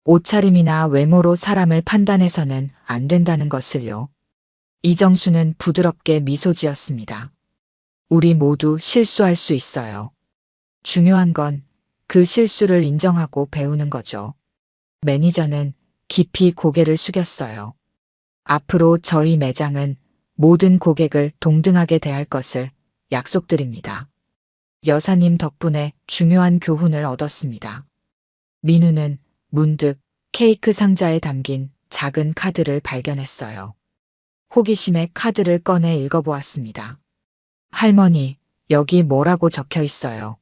옷차림이나 외모로 사람을 판단해서는 안 된다는 것을요. 이정수는 부드럽게 미소 지었습니다. 우리 모두 실수할 수 있어요. 중요한 건 그 실수를 인정하고 배우는 거죠. 매니저는 깊이 고개를 숙였어요. 앞으로 저희 매장은 모든 고객을 동등하게 대할 것을 약속드립니다. 여사님 덕분에 중요한 교훈을 얻었습니다. 민우는 문득 케이크 상자에 담긴 작은 카드를 발견했어요. 호기심에 카드를 꺼내 읽어보았습니다. 할머니, 여기 뭐라고 적혀 있어요?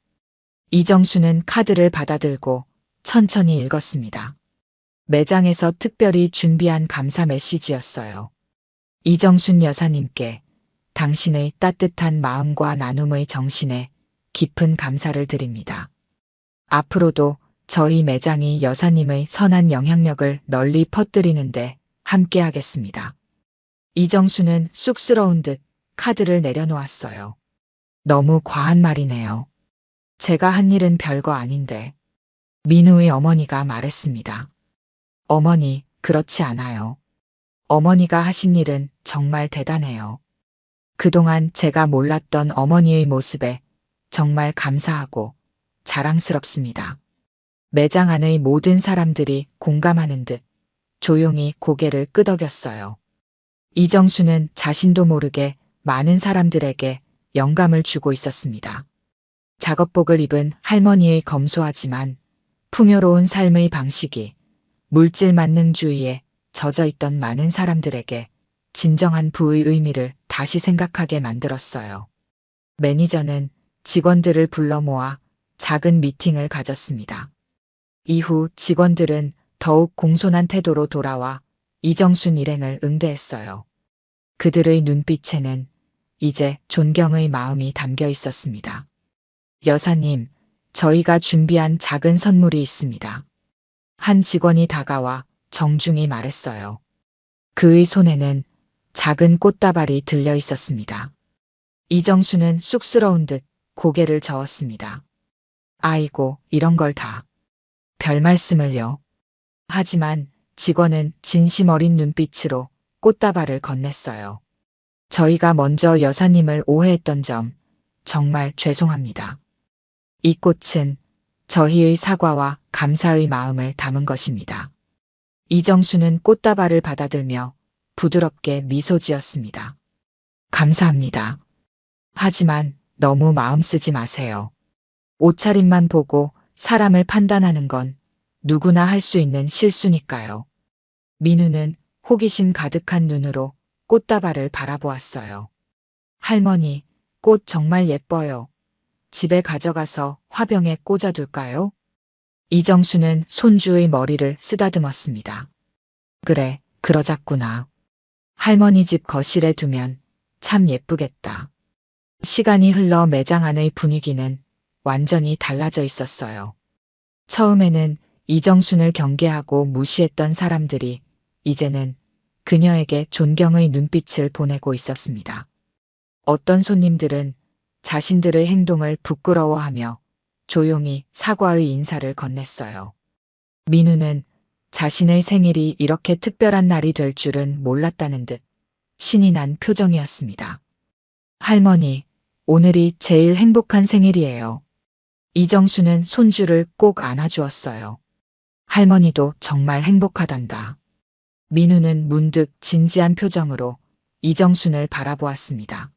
이정수는 카드를 받아들고 천천히 읽었습니다. 매장에서 특별히 준비한 감사 메시지였어요. 이정순 여사님께 당신의 따뜻한 마음과 나눔의 정신에 깊은 감사를 드립니다. 앞으로도 저희 매장이 여사님의 선한 영향력을 널리 퍼뜨리는데 함께하겠습니다. 이정수는 쑥스러운 듯 카드를 내려놓았어요. 너무 과한 말이네요. 제가 한 일은 별거 아닌데. 민우의 어머니가 말했습니다. 어머니, 그렇지 않아요. 어머니가 하신 일은 정말 대단해요. 그동안 제가 몰랐던 어머니의 모습에 정말 감사하고 자랑스럽습니다. 매장 안의 모든 사람들이 공감하는 듯 조용히 고개를 끄덕였어요. 이정수는 자신도 모르게 많은 사람들에게 영감을 주고 있었습니다. 작업복을 입은 할머니의 검소하지만 풍요로운 삶의 방식이 물질 만능주의에 젖어 있던 많은 사람들에게 진정한 부의 의미를 다시 생각하게 만들었어요. 매니저는 직원들을 불러 모아 작은 미팅을 가졌습니다. 이후 직원들은 더욱 공손한 태도로 돌아와 이정순 일행을 응대했어요. 그들의 눈빛에는 이제 존경의 마음이 담겨 있었습니다. 여사님, 저희가 준비한 작은 선물이 있습니다. 한 직원이 다가와 정중히 말했어요. 그의 손에는 작은 꽃다발이 들려 있었습니다. 이정수는 쑥스러운 듯 고개를 저었습니다. 아이고, 이런 걸 다. 별 말씀을요. 하지만 직원은 진심 어린 눈빛으로 꽃다발을 건넸어요. 저희가 먼저 여사님을 오해했던 점 정말 죄송합니다. 이 꽃은 저희의 사과와 감사의 마음을 담은 것입니다. 이정수는 꽃다발을 받아들며 부드럽게 미소 지었습니다. 감사합니다. 하지만 너무 마음 쓰지 마세요. 옷차림만 보고 사람을 판단하는 건 누구나 할 수 있는 실수니까요. 민우는 호기심 가득한 눈으로 꽃다발을 바라보았어요. 할머니, 꽃 정말 예뻐요. 집에 가져가서 화병에 꽂아둘까요? 이정수는 손주의 머리를 쓰다듬었습니다. 그래, 그러자꾸나. 할머니 집 거실에 두면 참 예쁘겠다. 시간이 흘러 매장 안의 분위기는 완전히 달라져 있었어요. 처음에는 이정순을 경계하고 무시했던 사람들이 이제는 그녀에게 존경의 눈빛을 보내고 있었습니다. 어떤 손님들은 자신들의 행동을 부끄러워하며 조용히 사과의 인사를 건넸어요. 민우는 자신의 생일이 이렇게 특별한 날이 될 줄은 몰랐다는 듯 신이 난 표정이었습니다. 할머니, 오늘이 제일 행복한 생일이에요. 이정수는 손주를 꼭 안아주었어요. 할머니도 정말 행복하단다. 민우는 문득 진지한 표정으로 이정순을 바라보았습니다.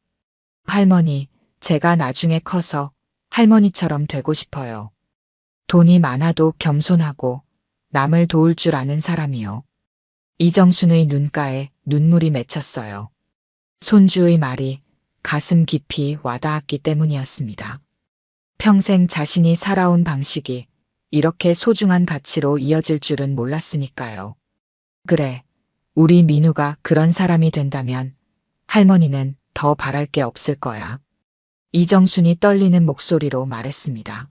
할머니, 제가 나중에 커서 할머니처럼 되고 싶어요. 돈이 많아도 겸손하고 남을 도울 줄 아는 사람이요. 이정순의 눈가에 눈물이 맺혔어요. 손주의 말이 가슴 깊이 와닿았기 때문이었습니다. 평생 자신이 살아온 방식이 이렇게 소중한 가치로 이어질 줄은 몰랐으니까요. 그래, 우리 민우가 그런 사람이 된다면 할머니는 더 바랄 게 없을 거야. 이정순이 떨리는 목소리로 말했습니다.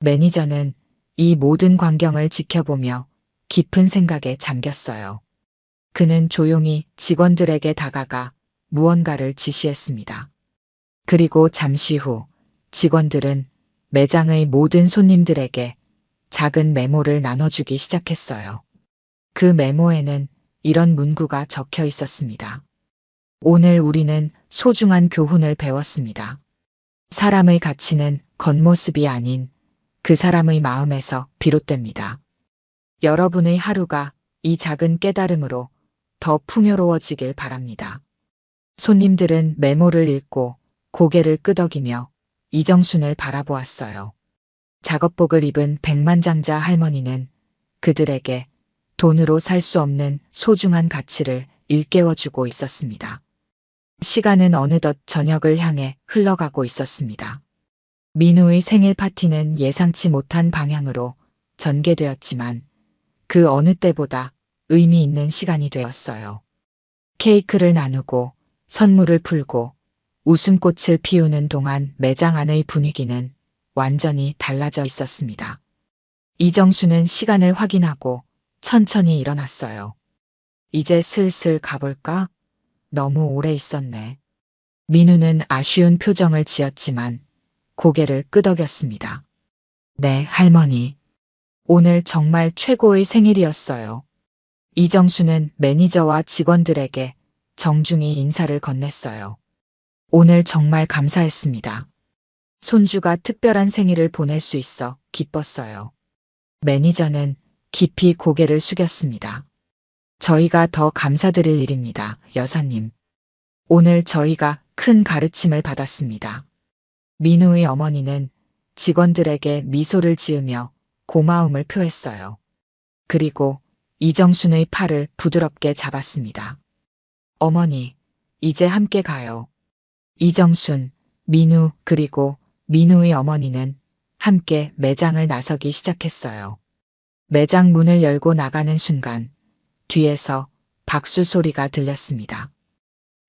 매니저는 이 모든 광경을 지켜보며 깊은 생각에 잠겼어요. 그는 조용히 직원들에게 다가가 무언가를 지시했습니다. 그리고 잠시 후 직원들은 매장의 모든 손님들에게 작은 메모를 나눠주기 시작했어요. 그 메모에는 이런 문구가 적혀 있었습니다. 오늘 우리는 소중한 교훈을 배웠습니다. 사람의 가치는 겉모습이 아닌 그 사람의 마음에서 비롯됩니다. 여러분의 하루가 이 작은 깨달음으로 더 풍요로워지길 바랍니다. 손님들은 메모를 읽고 고개를 끄덕이며 이정순을 바라보았어요. 작업복을 입은 백만장자 할머니는 그들에게 돈으로 살 수 없는 소중한 가치를 일깨워주고 있었습니다. 시간은 어느덧 저녁을 향해 흘러가고 있었습니다. 민우의 생일 파티는 예상치 못한 방향으로 전개되었지만 그 어느 때보다 의미 있는 시간이 되었어요. 케이크를 나누고 선물을 풀고 웃음꽃을 피우는 동안 매장 안의 분위기는 완전히 달라져 있었습니다. 이정수는 시간을 확인하고 천천히 일어났어요. 이제 슬슬 가볼까? 너무 오래 있었네. 민우는 아쉬운 표정을 지었지만 고개를 끄덕였습니다. 네, 할머니. 오늘 정말 최고의 생일이었어요. 이정수는 매니저와 직원들에게 정중히 인사를 건넸어요. 오늘 정말 감사했습니다. 손주가 특별한 생일을 보낼 수 있어 기뻤어요. 매니저는 깊이 고개를 숙였습니다. 저희가 더 감사드릴 일입니다, 여사님. 오늘 저희가 큰 가르침을 받았습니다. 민우의 어머니는 직원들에게 미소를 지으며 고마움을 표했어요. 그리고 이정순의 팔을 부드럽게 잡았습니다. 어머니, 이제 함께 가요. 이정순, 민우 그리고 민우의 어머니는 함께 매장을 나서기 시작했어요. 매장 문을 열고 나가는 순간 뒤에서 박수 소리가 들렸습니다.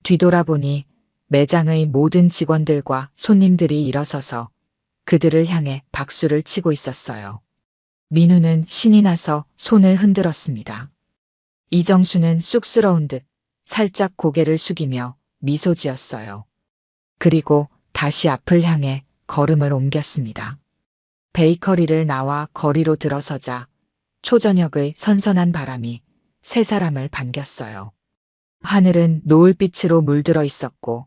뒤돌아보니 매장의 모든 직원들과 손님들이 일어서서 그들을 향해 박수를 치고 있었어요. 민우는 신이 나서 손을 흔들었습니다. 이정수는 쑥스러운 듯 살짝 고개를 숙이며 미소 지었어요. 그리고 다시 앞을 향해 걸음을 옮겼습니다. 베이커리를 나와 거리로 들어서자 초저녁의 선선한 바람이 세 사람을 반겼어요. 하늘은 노을빛으로 물들어 있었고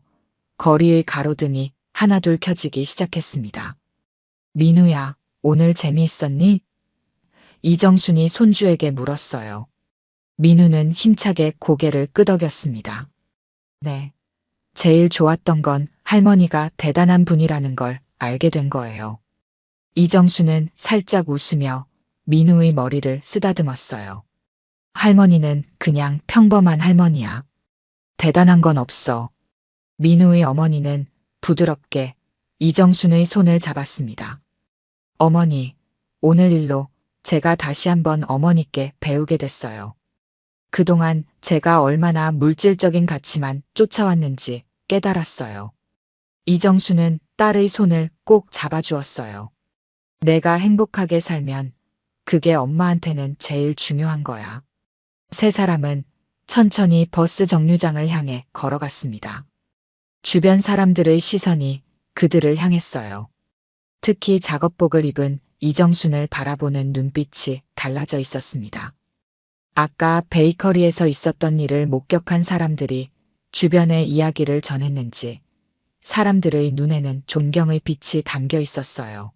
거리의 가로등이 하나둘 켜지기 시작했습니다. 민우야, 오늘 재미있었니? 이정순이 손주에게 물었어요. 민우는 힘차게 고개를 끄덕였습니다. 네. 제일 좋았던 건 할머니가 대단한 분이라는 걸 알게 된 거예요. 이정수는 살짝 웃으며 민우의 머리를 쓰다듬었어요. 할머니는 그냥 평범한 할머니야. 대단한 건 없어. 민우의 어머니는 부드럽게 이정순의 손을 잡았습니다. 어머니, 오늘 일로 제가 다시 한번 어머니께 배우게 됐어요. 그동안 제가 얼마나 물질적인 가치만 쫓아왔는지 깨달았어요. 이정수는 딸의 손을 꼭 잡아주었어요. 내가 행복하게 살면 그게 엄마한테는 제일 중요한 거야. 세 사람은 천천히 버스 정류장을 향해 걸어갔습니다. 주변 사람들의 시선이 그들을 향했어요. 특히 작업복을 입은 이정순을 바라보는 눈빛이 달라져 있었습니다. 아까 베이커리에서 있었던 일을 목격한 사람들이 주변의 이야기를 전했는지 사람들의 눈에는 존경의 빛이 담겨 있었어요.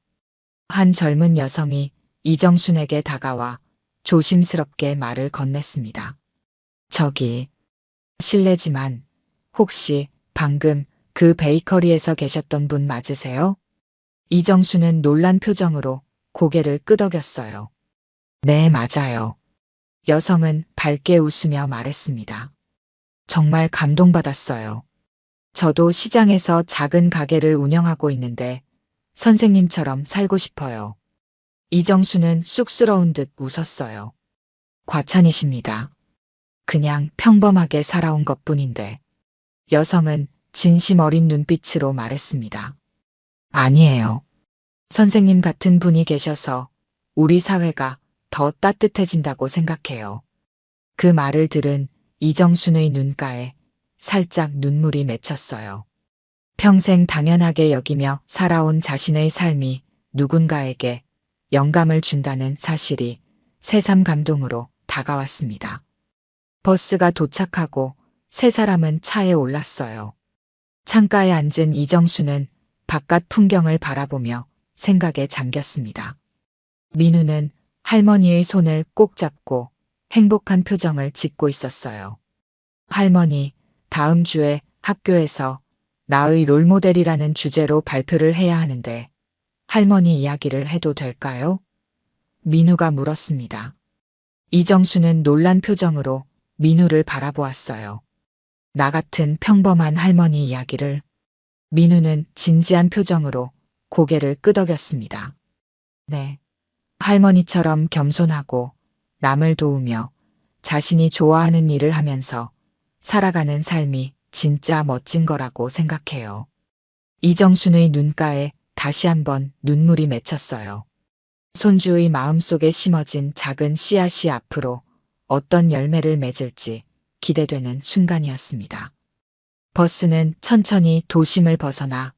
한 젊은 여성이 이정순에게 다가와 조심스럽게 말을 건넸습니다. 저기, 실례지만 혹시 방금 그 베이커리에서 계셨던 분 맞으세요? 이정순은 놀란 표정으로 고개를 끄덕였어요. 네, 맞아요. 여성은 밝게 웃으며 말했습니다. 정말 감동받았어요. 저도 시장에서 작은 가게를 운영하고 있는데 선생님처럼 살고 싶어요. 이정수는 쑥스러운 듯 웃었어요. 과찬이십니다. 그냥 평범하게 살아온 것뿐인데. 여성은 진심 어린 눈빛으로 말했습니다. 아니에요. 선생님 같은 분이 계셔서 우리 사회가 더 따뜻해진다고 생각해요. 그 말을 들은 이정순의 눈가에 살짝 눈물이 맺혔어요. 평생 당연하게 여기며 살아온 자신의 삶이 누군가에게 영감을 준다는 사실이 새삼 감동으로 다가왔습니다. 버스가 도착하고 세 사람은 차에 올랐어요. 창가에 앉은 이정수는 바깥 풍경을 바라보며 생각에 잠겼습니다. 민우는 할머니의 손을 꼭 잡고 행복한 표정을 짓고 있었어요. 할머니, 다음 주에 학교에서 나의 롤모델이라는 주제로 발표를 해야 하는데 할머니 이야기를 해도 될까요? 민우가 물었습니다. 이정수는 놀란 표정으로 민우를 바라보았어요. 나 같은 평범한 할머니 이야기를. 민우는 진지한 표정으로 고개를 끄덕였습니다. 네. 할머니처럼 겸손하고 남을 도우며 자신이 좋아하는 일을 하면서 살아가는 삶이 진짜 멋진 거라고 생각해요. 이정순의 눈가에 다시 한번 눈물이 맺혔어요. 손주의 마음속에 심어진 작은 씨앗이 앞으로 어떤 열매를 맺을지 기대되는 순간이었습니다. 버스는 천천히 도심을 벗어나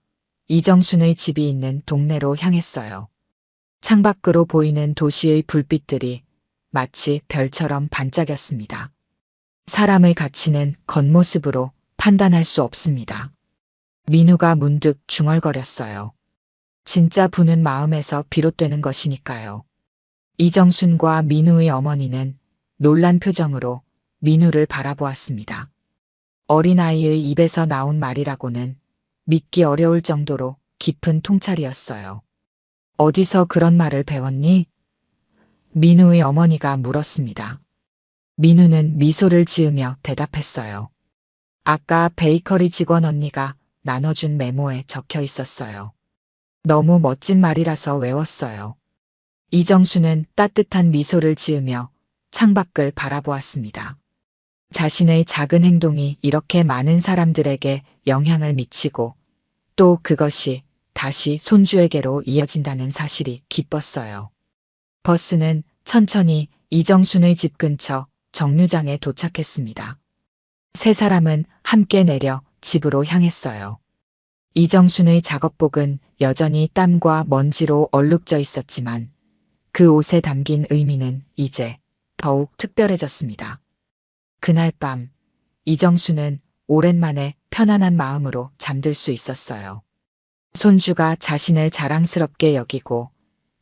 이정순의 집이 있는 동네로 향했어요. 창밖으로 보이는 도시의 불빛들이 마치 별처럼 반짝였습니다. 사람의 가치는 겉모습으로 판단할 수 없습니다. 민우가 문득 중얼거렸어요. 진짜 부는 마음에서 비롯되는 것이니까요. 이정순과 민우의 어머니는 놀란 표정으로 민우를 바라보았습니다. 어린아이의 입에서 나온 말이라고는 믿기 어려울 정도로 깊은 통찰이었어요. 어디서 그런 말을 배웠니? 민우의 어머니가 물었습니다. 민우는 미소를 지으며 대답했어요. 아까 베이커리 직원 언니가 나눠준 메모에 적혀 있었어요. 너무 멋진 말이라서 외웠어요. 이정수는 따뜻한 미소를 지으며 창밖을 바라보았습니다. 자신의 작은 행동이 이렇게 많은 사람들에게 영향을 미치고 또 그것이 다시 손주에게로 이어진다는 사실이 기뻤어요. 버스는 천천히 이정순의 집 근처 정류장에 도착했습니다. 세 사람은 함께 내려 집으로 향했어요. 이정순의 작업복은 여전히 땀과 먼지로 얼룩져 있었지만 그 옷에 담긴 의미는 이제 더욱 특별해졌습니다. 그날 밤 이정수는 오랜만에 편안한 마음으로 잠들 수 있었어요. 손주가 자신을 자랑스럽게 여기고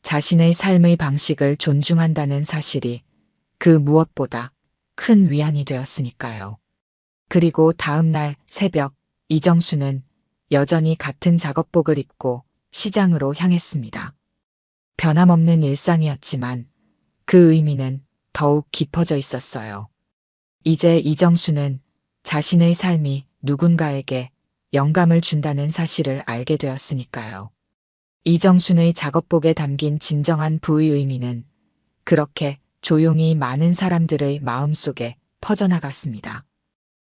자신의 삶의 방식을 존중한다는 사실이 그 무엇보다 큰 위안이 되었으니까요. 그리고 다음 날 새벽 이정수는 여전히 같은 작업복을 입고 시장으로 향했습니다. 변함없는 일상이었지만 그 의미는 더욱 깊어져 있었어요. 이제 이정수는 자신의 삶이 누군가에게 영감을 준다는 사실을 알게 되었으니까요. 이정순의 작업복에 담긴 진정한 부의 의미는 그렇게 조용히 많은 사람들의 마음속에 퍼져나갔습니다.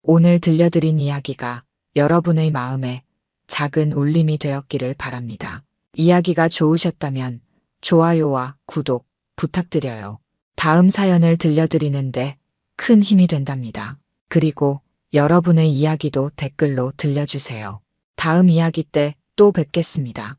오늘 들려드린 이야기가 여러분의 마음에 작은 울림이 되었기를 바랍니다. 이야기가 좋으셨다면 좋아요와 구독 부탁드려요. 다음 사연을 들려드리는데 큰 힘이 된답니다. 그리고 여러분의 이야기도 댓글로 들려주세요. 다음 이야기 때 또 뵙겠습니다.